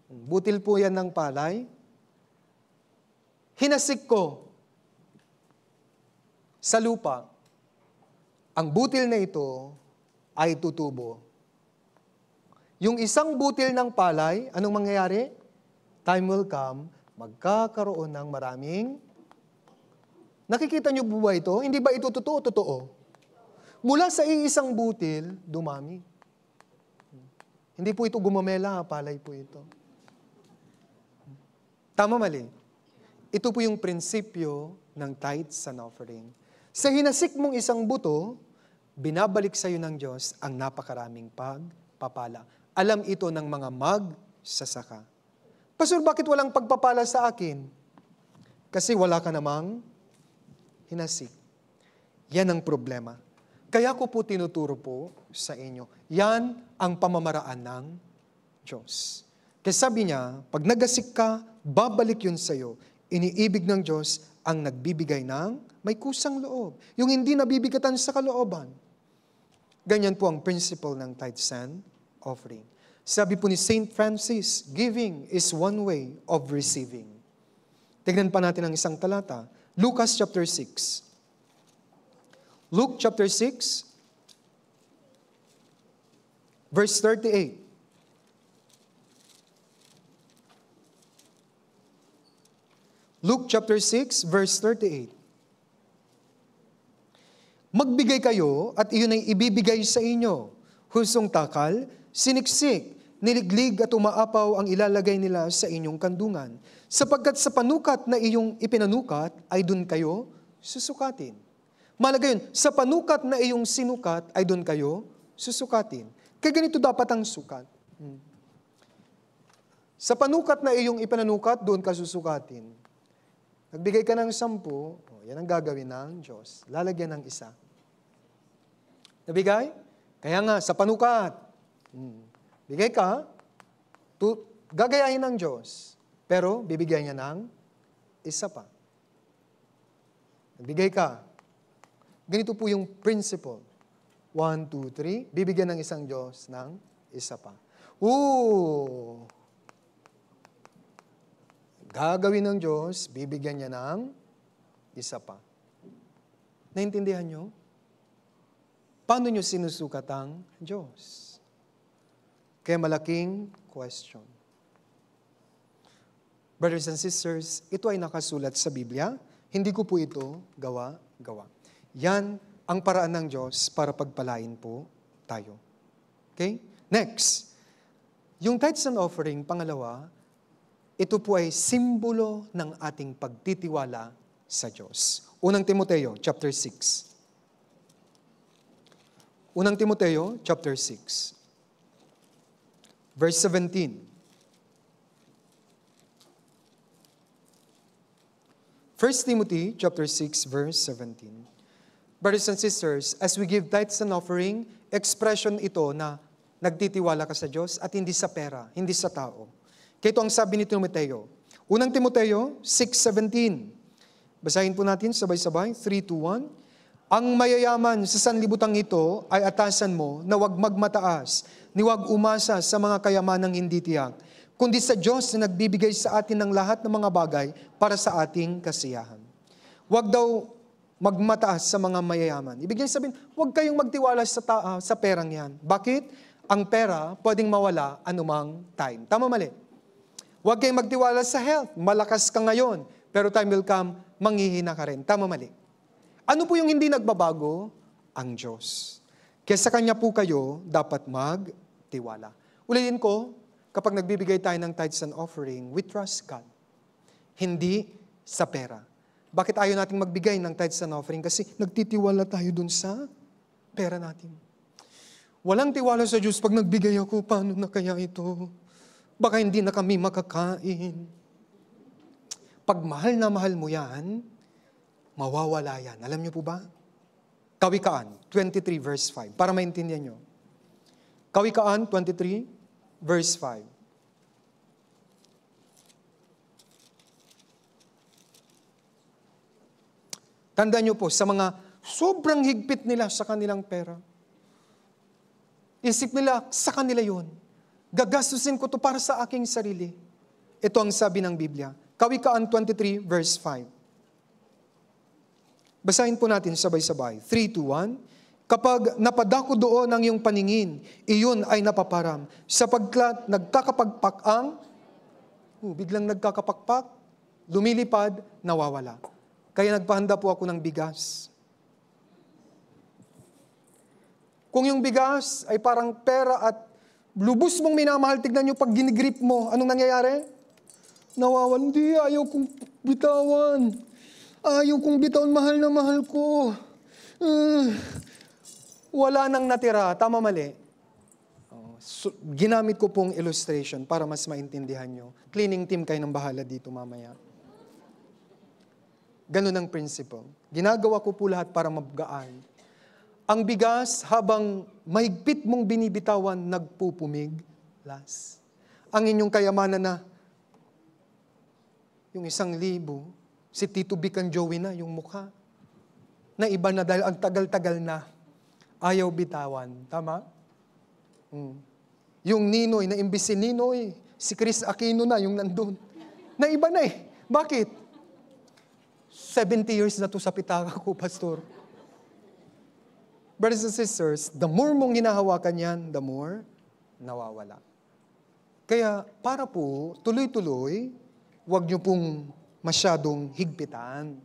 Butil po yan ng palay. Hinasik ko sa lupa. Ang butil na ito ay tutubo. Yung isang butil ng palay, anong mangyayari? Time will come, magkakaroon ng maraming. Nakikita niyo po ba ito? Hindi ba ito totoo? Totoo. Mula sa iisang butil, dumami. Hindi po ito gumamela, palay po ito. Tama, mali? Ito po yung prinsipyo ng tithes and offering. Sa hinasik mong isang buto, binabalik sa iyo ng Diyos ang napakaraming pagpapala. Alam ito ng mga magsasaka. Pastor, bakit walang pagpapala sa akin? Kasi wala ka namang hinasik. Yan ang problema. Kaya ko po tinuturo po sa inyo. Yan ang pamamaraan ng Diyos. Kaya sabi niya, pag nagasik ka, babalik yun sa iyo. Iniibig ng Diyos ang nagbibigay ng may kusang loob. Yung hindi nabibigatan sa kalooban. Ganyan po ang principle ng tithes and offering. Sabi po ni Saint Francis, giving is one way of receiving. Tignan pa natin ang isang talata. Lucas chapter 6. Luke chapter 6, verse 38. Luke chapter 6, verse 38. Magbigay kayo at iyon ay ibibigay sa inyo. Husong takal, siniksik, niliglig at umaapaw ang ilalagay nila sa inyong kandungan. Sapagkat sa panukat na iyong ipinanukat, ay dun kayo susukatin. Malaga yun, sa panukat na iyong sinukat, ay dun kayo susukatin. Kaya ganito dapat ang sukat. Sa panukat na iyong ipinanukat, doon ka susukatin. Nagbigay ka ng 10, yan ang gagawin ng Diyos. Lalagyan ng 1. Nabigay? Kaya nga, sa panukat. Bigay ka, gagayahin ng Diyos. Pero, bibigyan niya ng 1 pa. Nagbigay ka. Ganito po yung principle. 1, 2, 3, bibigyan ng isang Diyos ng 1 pa. Gagawin ng Diyos, bibigyan niya ng 1 pa. Naintindihan nyo? Paano nyo sinusukat ang Diyos? Kaya malaking question. Brothers and sisters, ito ay nakasulat sa Biblia. Hindi ko po ito gawa-gawa. Yan ang paraan ng Diyos para pagpalain po tayo. Okay? Next. Yung tithes and offering, pangalawa, ito po ay simbolo ng ating pagtitiwala sa Diyos. Unang Timoteo, chapter 6. Unang Timoteo, chapter 6. Verse 17. 1 Timothy, chapter 6, verse 17. Brothers and sisters, as we give tithes and offering, expression ito na nagtitiwala ka sa Diyos at hindi sa pera, hindi sa tao. Kaya ito ang sabi ni Timoteo. Unang Timoteo 6:17. Basahin po natin sabay-sabay, 3, 2, 1. Ang mayayaman sa sanlibutang ito ay atasan mo na huwag magmataas, ni huwag umasa sa mga kayamanang hindi tiyak, kundi sa Diyos na nagbibigay sa atin ng lahat ng mga bagay para sa ating kasiyahan. Huwag daw magmataas sa mga mayayaman. Ibig sabihin, huwag kayong magtiwala sa perang yan. Bakit? Ang pera pwedeng mawala anumang time. Tama, mali? Huwag kayong magtiwala sa health. Malakas ka ngayon, pero time will come, manghihina ka rin. Tama, mali? Ano po yung hindi nagbabago? Ang Diyos. Kaya sa Kanya po kayo dapat magtiwala. Ulitin ko, kapag nagbibigay tayo ng tithes and offering, we trust God. Hindi sa pera. Bakit ayaw nating magbigay ng tithes and offering? Kasi nagtitiwala tayo dun sa pera natin. Walang tiwala sa Diyos pag nagbigay ako, paano na kaya ito? Baka hindi na kami makakain. Pag mahal na mahal mo yan, mawawala yan. Alam niyo po ba? Kawikaan 23 verse 5. Para maintindihan niyo. Kawikaan 23 verse 5. Tandaan niyo po, sa mga sobrang higpit nila sa kanilang pera, isip nila, sa kanila yun. Gagastusin ko to para sa aking sarili. Ito ang sabi ng Biblia. Kawikaan 23 verse 5. Basahin po natin sabay-sabay. 3, 2, 1. Kapag napadako doon ang iyong paningin, iyon ay napaparam. Sapagkat nagkakapagpak ang, biglang nagkakapakpak, lumilipad, nawawala. Kaya nagpahanda po ako ng bigas. Kung yung bigas ay parang pera at Lubos mong minamahal, tignan nyo pag ginigrip mo, anong nangyayari? Nawawan, hindi, ayaw kong bitawan. Ayaw kong bitawan, mahal na mahal ko. Wala nang natira, tama mali. So, ginamit ko pong illustration para mas maintindihan nyo. Cleaning team kayo ng bahala dito mamaya. Ganun ang principle. Ginagawa ko po lahat para magaan. Ang bigas, habang mahigpit mong binibitawan, nagpupumiglas. Ang inyong kayamanan na, yung 1,000, si Tito Vic and Joey na, yung mukha. Na iba na dahil ang tagal-tagal na, ayaw bitawan. Tama? Yung Ninoy, na imbis si Ninoy, si Chris Aquino na, yung nandun. Na iba na eh. Bakit? 70 years na to sa pitaka ko, Pastor. Brothers and sisters, the more mong hinahawakan yan, the more nawawala. Kaya para po, tuloy-tuloy, huwag niyo pong masyadong higpitan.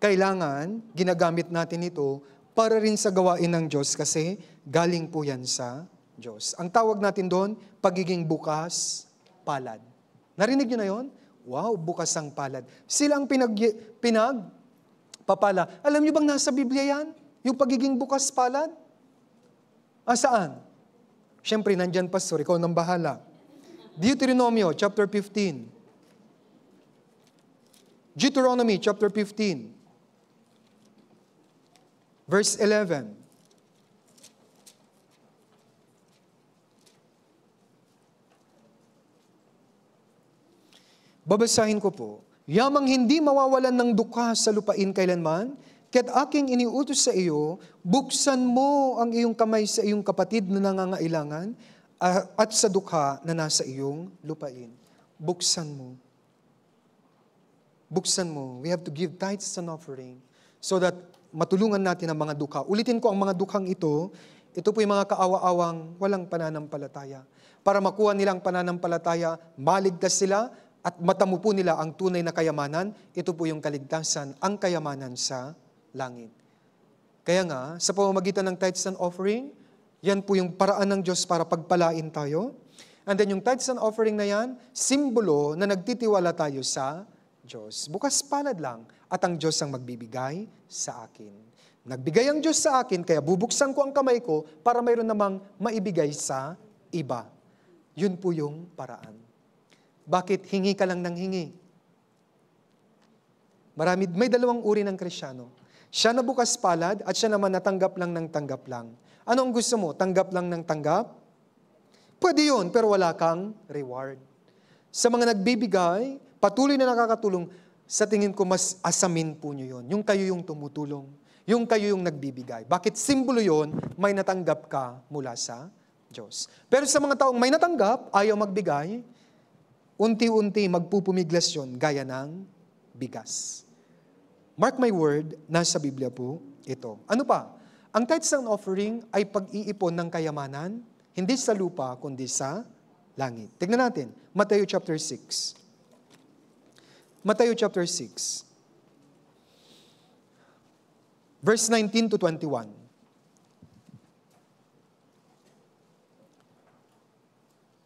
Kailangan, ginagamit natin ito para rin sa gawain ng Diyos kasi galing po yan sa Diyos. Ang tawag natin doon, pagiging bukas, palad. Narinig niyo na yon? Wow, bukas ang palad. Sila ang pinagpapala. Alam niyo bang nasa Biblia yan? Yung pagiging bukas palad? Saan? Siyempre, nandyan, Pastor, ikaw nang bahala. Deuteronomio, chapter 15. Deuteronomy, chapter 15. Verse 11. Babasahin ko po. Yamang hindi mawawalan ng dukha sa lupain kailanman, kaya't aking iniutos sa iyo, buksan mo ang iyong kamay sa iyong kapatid na nangangailangan at sa dukha na nasa iyong lupain. Buksan mo. Buksan mo. We have to give tithes and offering so that matulungan natin ang mga dukha. Ulitin ko ang mga dukhang ito po yung mga kaawa-awang walang pananampalataya. Para makuha nilang pananampalataya, maligtas sila at matamo po nila ang tunay na kayamanan, ito po yung kaligtasan, ang kayamanan sa langit. Kaya nga, sa pamamagitan ng tithes and offering, yan po yung paraan ng Diyos para pagpalain tayo. And then yung tithes and offering na yan, simbolo na nagtitiwala tayo sa Diyos. Bukas palad lang at ang Diyos ang magbibigay sa akin. Nagbigay ang Diyos sa akin, kaya bubuksan ko ang kamay ko para mayroon namang maibigay sa iba. Yun po yung paraan. Bakit hingi ka lang ng hingi? May dalawang uri ng Kristiyano. Siya na bukas palad at siya naman natanggap lang ng tanggap lang. Ano ang gusto mo? Tanggap lang ng tanggap? Pwede yun, pero wala kang reward. Sa mga nagbibigay, patuloy na nakakatulong, sa tingin ko mas asamin po nyo yun. Yung kayo yung tumutulong. Yung kayo yung nagbibigay. Bakit simbolo yun? May natanggap ka mula sa Diyos. Pero sa mga taong may natanggap, ayaw magbigay, unti-unti magpupumiglas yun gaya ng bigas. Mark my word, nasa Biblia po ito. Ano pa? Ang tithes and offering ay pag-iipon ng kayamanan, hindi sa lupa, kundi sa langit. Tignan natin, Matthew chapter 6. Matthew chapter 6. Verse 19 to 21.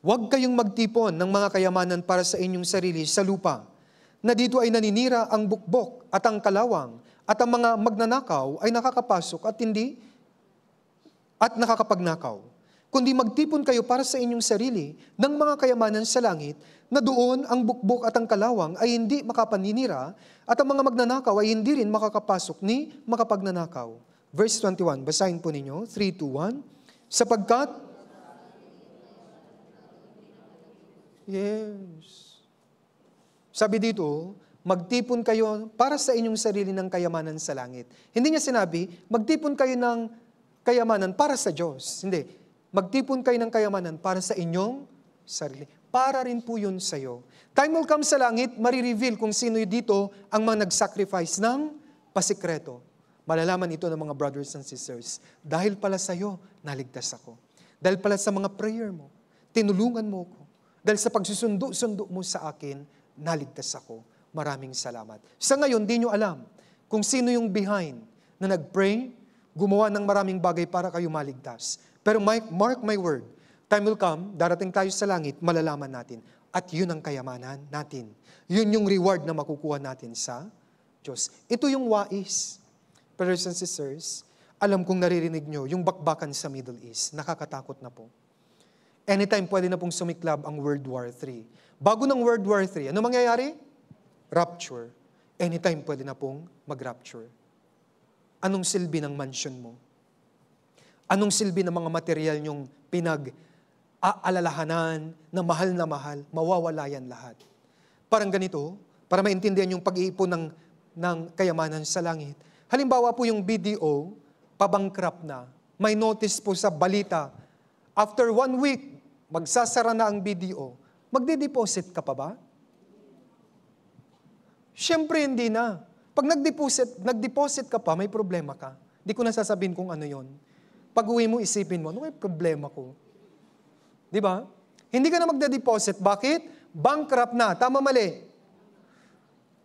Huwag kayong magtipon ng mga kayamanan para sa inyong sarili sa lupa, na dito ay naninira ang bukbok at ang kalawang, at ang mga magnanakaw ay nakakapasok at nakakapagnakaw. Kundi magtipon kayo para sa inyong sarili ng mga kayamanan sa langit, na doon ang bukbok at ang kalawang ay hindi makapaninira, at ang mga magnanakaw ay hindi rin makakapasok ni makapagnanakaw. Verse 21, basahin po ninyo, 3, 2, 1. Sapagkat, yes. Sabi dito, magtipon kayo para sa inyong sarili ng kayamanan sa langit. Hindi niya sinabi, magtipon kayo ng kayamanan para sa Diyos. Hindi. Magtipon kayo ng kayamanan para sa inyong sarili. Para rin po yun sa'yo. Time will come sa langit, marireveal kung sino dito ang mga nag-sacrifice ng pasikreto. Malalaman ito ng mga brothers and sisters. Dahil pala sa'yo, naligtas ako. Dahil pala sa mga prayer mo, tinulungan mo ko. Dahil sa pagsusundo-sundo mo sa akin, naligtas ako. Maraming salamat. Sa ngayon, di nyo alam kung sino yung behind na nag-pray, gumawa ng maraming bagay para kayo maligtas. Pero mark my word, Time will come, darating tayo sa langit, malalaman natin. At yun ang kayamanan natin. Yun yung reward na makukuha natin sa Diyos. Ito yung wais. Brothers and sisters, alam kong naririnig nyo, yung bakbakan sa Middle East, nakakatakot na po. Anytime pwede na pong sumiklab ang World War III. Bago ng World War III, ano mangyayari? Rapture. Anytime pwede na pong mag-rapture. Anong silbi ng mansion mo? Anong silbi ng mga material nyong pinag-aalalahanan na mahal, mawawala yan lahat. Parang ganito, para maintindihan yung pag-iipon ng kayamanan sa langit. Halimbawa po yung BDO, pabankrupt na. May notice po sa balita, after 1 week, magsasara na ang BDO. Magde-deposit ka pa ba? Siyempre hindi na. Pag nag-deposit ka pa, may problema ka. Di ko na sasabihin kung ano yon. Pag uwi mo, isipin mo, ano may problema ko? Di ba? Hindi ka na magde-deposit. Bakit? Bankrupt na. Tama, mali.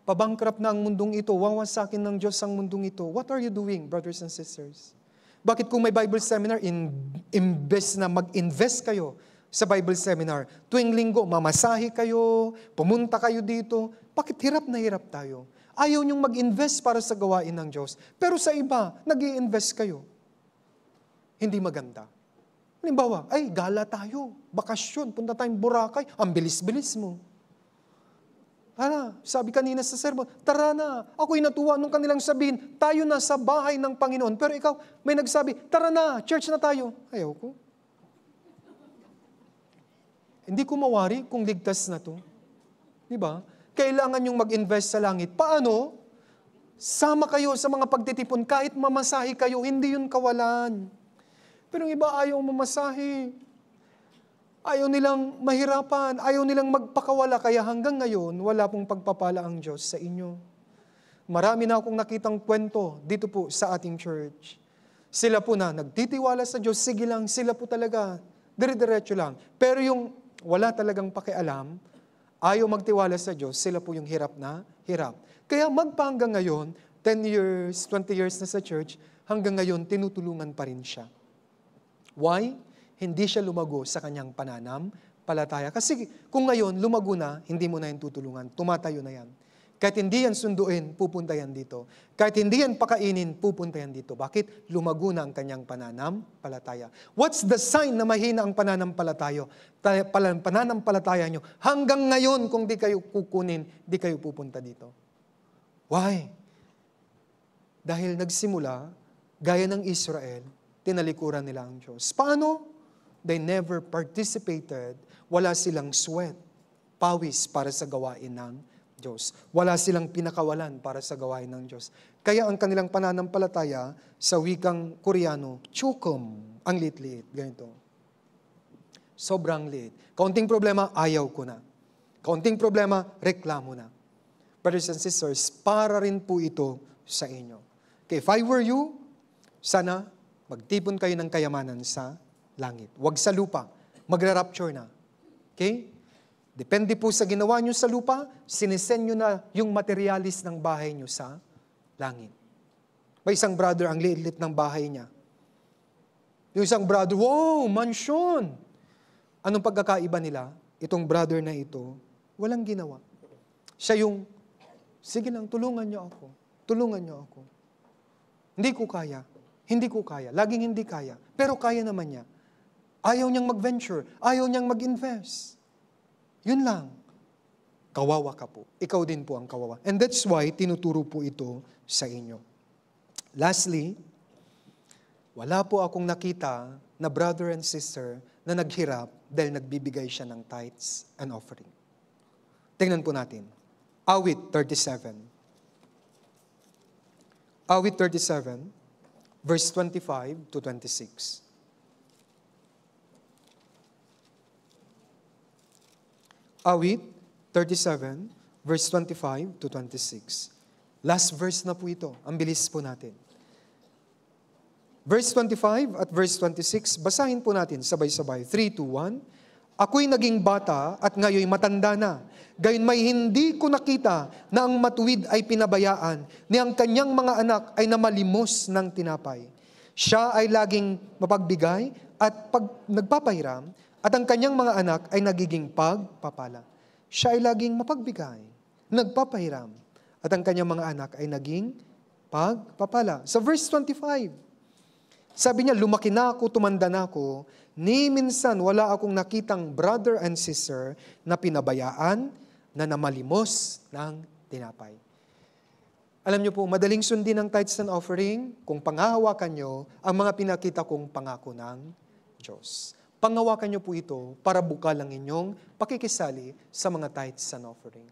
Pabankrupt na ang mundong ito. Wawasakin ng Diyos ang mundong ito. What are you doing, brothers and sisters? Bakit kung may Bible seminar, imbes na mag-invest kayo sa Bible seminar, tuwing linggo, mamasahe kayo, pumunta kayo dito, bakit hirap na hirap tayo? Ayaw niyong mag-invest para sa gawain ng Diyos. Pero sa iba, nag-i-invest kayo. Hindi maganda. Halimbawa, ay, gala tayo, bakasyon, punta tayong Boracay, ang bilis-bilis mo. Sabi kanina sa sermon, tara na, ako'y natuwa nung kanilang sabihin, tayo na sa bahay ng Panginoon. Pero ikaw, may nagsabi, tara na, church na tayo. Ayaw ko. Hindi ko mawari kung ligtas na to. Di ba? Kailangan yung mag-invest sa langit. Paano? Sama kayo sa mga pagtitipon. Kahit mamasahe kayo, hindi yun kawalan. Pero yung iba ayaw mamasahe. Ayaw nilang mahirapan. Ayaw nilang magpakawala. Kaya hanggang ngayon, wala pong pagpapala ang Diyos sa inyo. Marami na akong nakitang kwento dito po sa ating church. Sila po na nagtitiwala sa Diyos. Sige lang, sila po talaga. Dire-diretso lang. Pero yung wala talagang pakialam, ayaw magtiwala sa Diyos, sila po yung hirap na hirap. Kaya magpahanggang ngayon, 10 years, 20 years na sa church, hanggang ngayon, tinutulungan pa rin siya. Why? Hindi siya lumago sa kanyang pananampalataya. Kasi kung ngayon, lumago na, hindi mo na yan tutulungan. Tumatayo na yan. Kahit hindi yan sunduin, pupunta yan dito. Kahit hindi yan pakainin, pupunta yan dito. Bakit? Lumago na ang kanyang pananampalataya. What's the sign na mahina ang pananampalataya nyo? Hanggang ngayon, kung di kayo kukunin, di kayo pupunta dito. Why? Dahil nagsimula, gaya ng Israel, tinalikuran nila ang Diyos. Paano? They never participated. Wala silang sweat, pawis para sa gawain ng Diyos. Wala silang pinakawalan para sa gawain ng Diyos. Kaya ang kanilang pananampalataya sa wikang Koreano, chukum, ang liit-liit. Ganito. Sobrang liit. Kaunting problema, ayaw ko na. Kaunting problema, reklamo na. Brothers and sisters, para rin po ito sa inyo. Okay, if I were you, sana magtipon kayo ng kayamanan sa langit. Huwag sa lupa. Magra-rapture na. Okay? Depende po sa ginawa nyo sa lupa, sinisen nyo na yung materialis ng bahay nyo sa langit. May isang brother, ang liit-lit ng bahay niya. Yung isang brother, wow, mansion! Anong pagkakaiba nila? Itong brother na ito, walang ginawa. Siya yung, sige lang, tulungan niyo ako. Tulungan niyo ako. Hindi ko kaya. Hindi ko kaya. Laging hindi kaya. Pero kaya naman niya. Ayaw niyang mag-venture. Ayaw niyang mag-invest. Yun lang. Kawawa ka po. Ikaw din po ang kawawa. And that's why tinuturo po ito sa inyo. Lastly, wala po akong nakita na brother and sister na naghirap dahil nagbibigay siya ng tithes and offering. Tingnan po natin. Awit 37. Awit 37, verse 25 to 26. Awit 37, verse 25 to 26. Last verse na po ito. Ang bilis po natin. Verse 25 at verse 26, basahin po natin sabay-sabay. 3, 2, 1. Ako'y naging bata at ngayon matanda na. Gayon may hindi ko nakita na ang matuwid ay pinabayaan, ni ang kanyang mga anak ay namalimos ng tinapay. Siya ay laging mapagbigay at pag nagpapahiram, At ang kanyang mga anak ay nagiging pagpapala. Siya ay laging mapagbigay, nagpapahiram. At ang kanyang mga anak ay naging pagpapala. Sa verse 25, sabi niya, lumaki na ako, tumanda na ako, ni minsan wala akong nakitang brother and sister na pinabayaan na namalimos ng tinapay. Alam niyo po, madaling sundin ang tithes and offering kung panghahawakan niyo ang mga pinakita kong pangako ng Diyos. Panghawakan niyo po ito para bukal ang inyong pakikisali sa mga tithes and offering.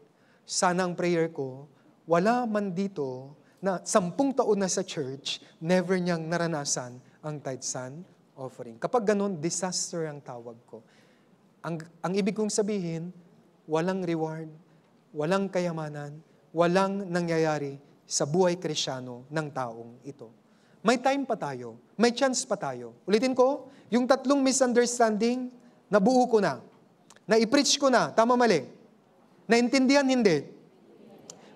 Sana ang prayer ko, wala man dito na 10 taon na sa church, never niyang naranasan ang tithes and offering. Kapag ganun, disaster ang tawag ko. Ang ibig kong sabihin, walang reward, walang kayamanan, walang nangyayari sa buhay Kristyano ng taong ito. May time pa tayo, may chance pa tayo. Ulitin ko, yung 3 misunderstanding, nabuo ko na. Na-i-preach ko na, tama mali. Naintindihan, hindi.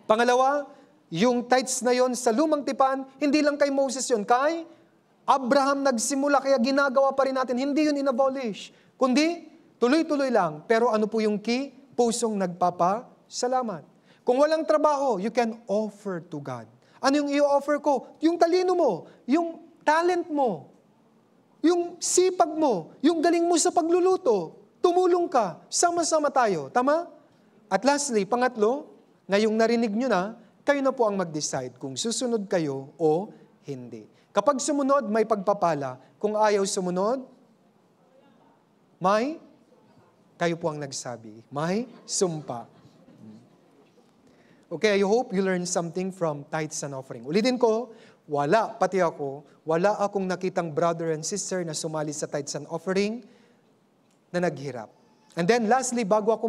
Pangalawa, yung tithes na yon sa lumang tipan, hindi lang kay Moses yon, kay Abraham nagsimula, kaya ginagawa pa rin natin. Hindi yun in-abolish. Kundi, tuloy-tuloy lang. Pero ano po yung key? Pusong nagpapasalamat. Kung walang trabaho, you can offer to God. Ano yung i-offer ko? Yung talino mo, yung talent mo, yung sipag mo, yung galing mo sa pagluluto. Tumulong ka, sama-sama tayo. Tama? At lastly, pangatlo, ngayong narinig nyo na, kayo na po ang mag-decide kung susunod kayo o hindi. Kapag sumunod, may pagpapala. Kung ayaw sumunod, kayo po ang nagsabi, may sumpa. Okay, I hope you learned something from tithes and offering. Ulitin ko, pati ako, wala akong nakitang brother and sister na sumali sa tithes and offering na naghirap. And then lastly, bago ako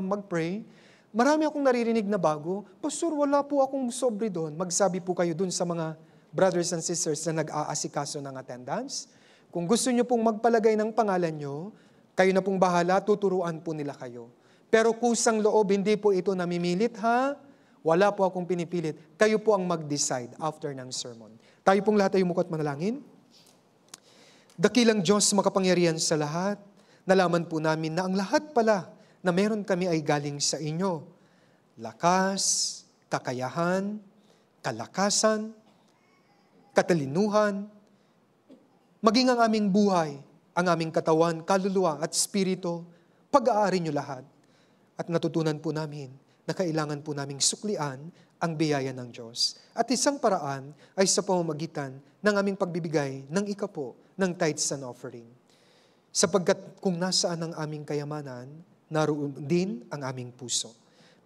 mag-pray, marami akong naririnig na bago, Pastor, wala po akong sobre doon. Magsabi po kayo doon sa mga brothers and sisters na nag-aasikaso ng attendance. Kung gusto nyo pong magpalagay ng pangalan nyo, kayo na pong bahala, tuturuan po nila kayo. Pero kusang loob, hindi po ito namimilit, ha? Wala po akong pinipilit. Kayo po ang mag-decide after ng sermon. Tayo pong lahat ay umukot manalangin. Dakilang Diyos, makapangyarihan sa lahat, nalaman po namin na ang lahat pala na meron kami ay galing sa inyo. Lakas, kakayahan, kalakasan, katalinuhan, maging ang aming buhay, ang aming katawan, kaluluwa at spirito, pag-aari nyo lahat. At natutunan po namin na kailangan po naming suklian ang biyaya ng Diyos. At isang paraan ay sa pamamagitan ng aming pagbibigay ng ikapo ng tithes and offering. Sapagkat kung nasaan ang aming kayamanan, naroon din ang aming puso.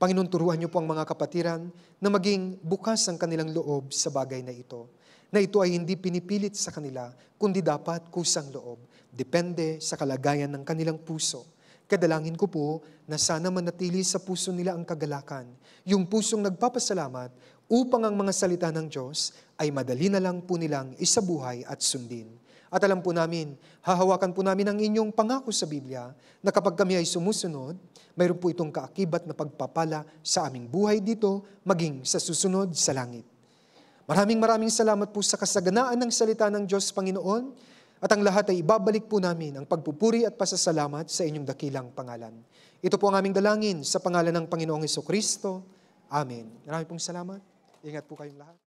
Panginoon, turuan niyo po ang mga kapatiran na maging bukas ang kanilang loob sa bagay na ito. Na ito ay hindi pinipilit sa kanila, kundi dapat kusang loob. Depende sa kalagayan ng kanilang puso. Kadalangin ko po na sana manatili sa puso nila ang kagalakan, yung pusong nagpapasalamat upang ang mga salita ng Diyos ay madali na lang po nilang isabuhay at sundin. At alam po namin, hahawakan po namin ang inyong pangako sa Biblia na kapag kami ay sumusunod, mayroon po itong kaakibat na pagpapala sa aming buhay dito, maging sa susunod sa langit. Maraming salamat po sa kasaganaan ng salita ng Diyos, Panginoon. At ang lahat ay ibabalik po namin ang pagpupuri at pasasalamat sa inyong dakilang pangalan. Ito po ang aming dalangin sa pangalan ng Panginoong Hesukristo. Amen. Maraming pong salamat. Ingat po kayong lahat.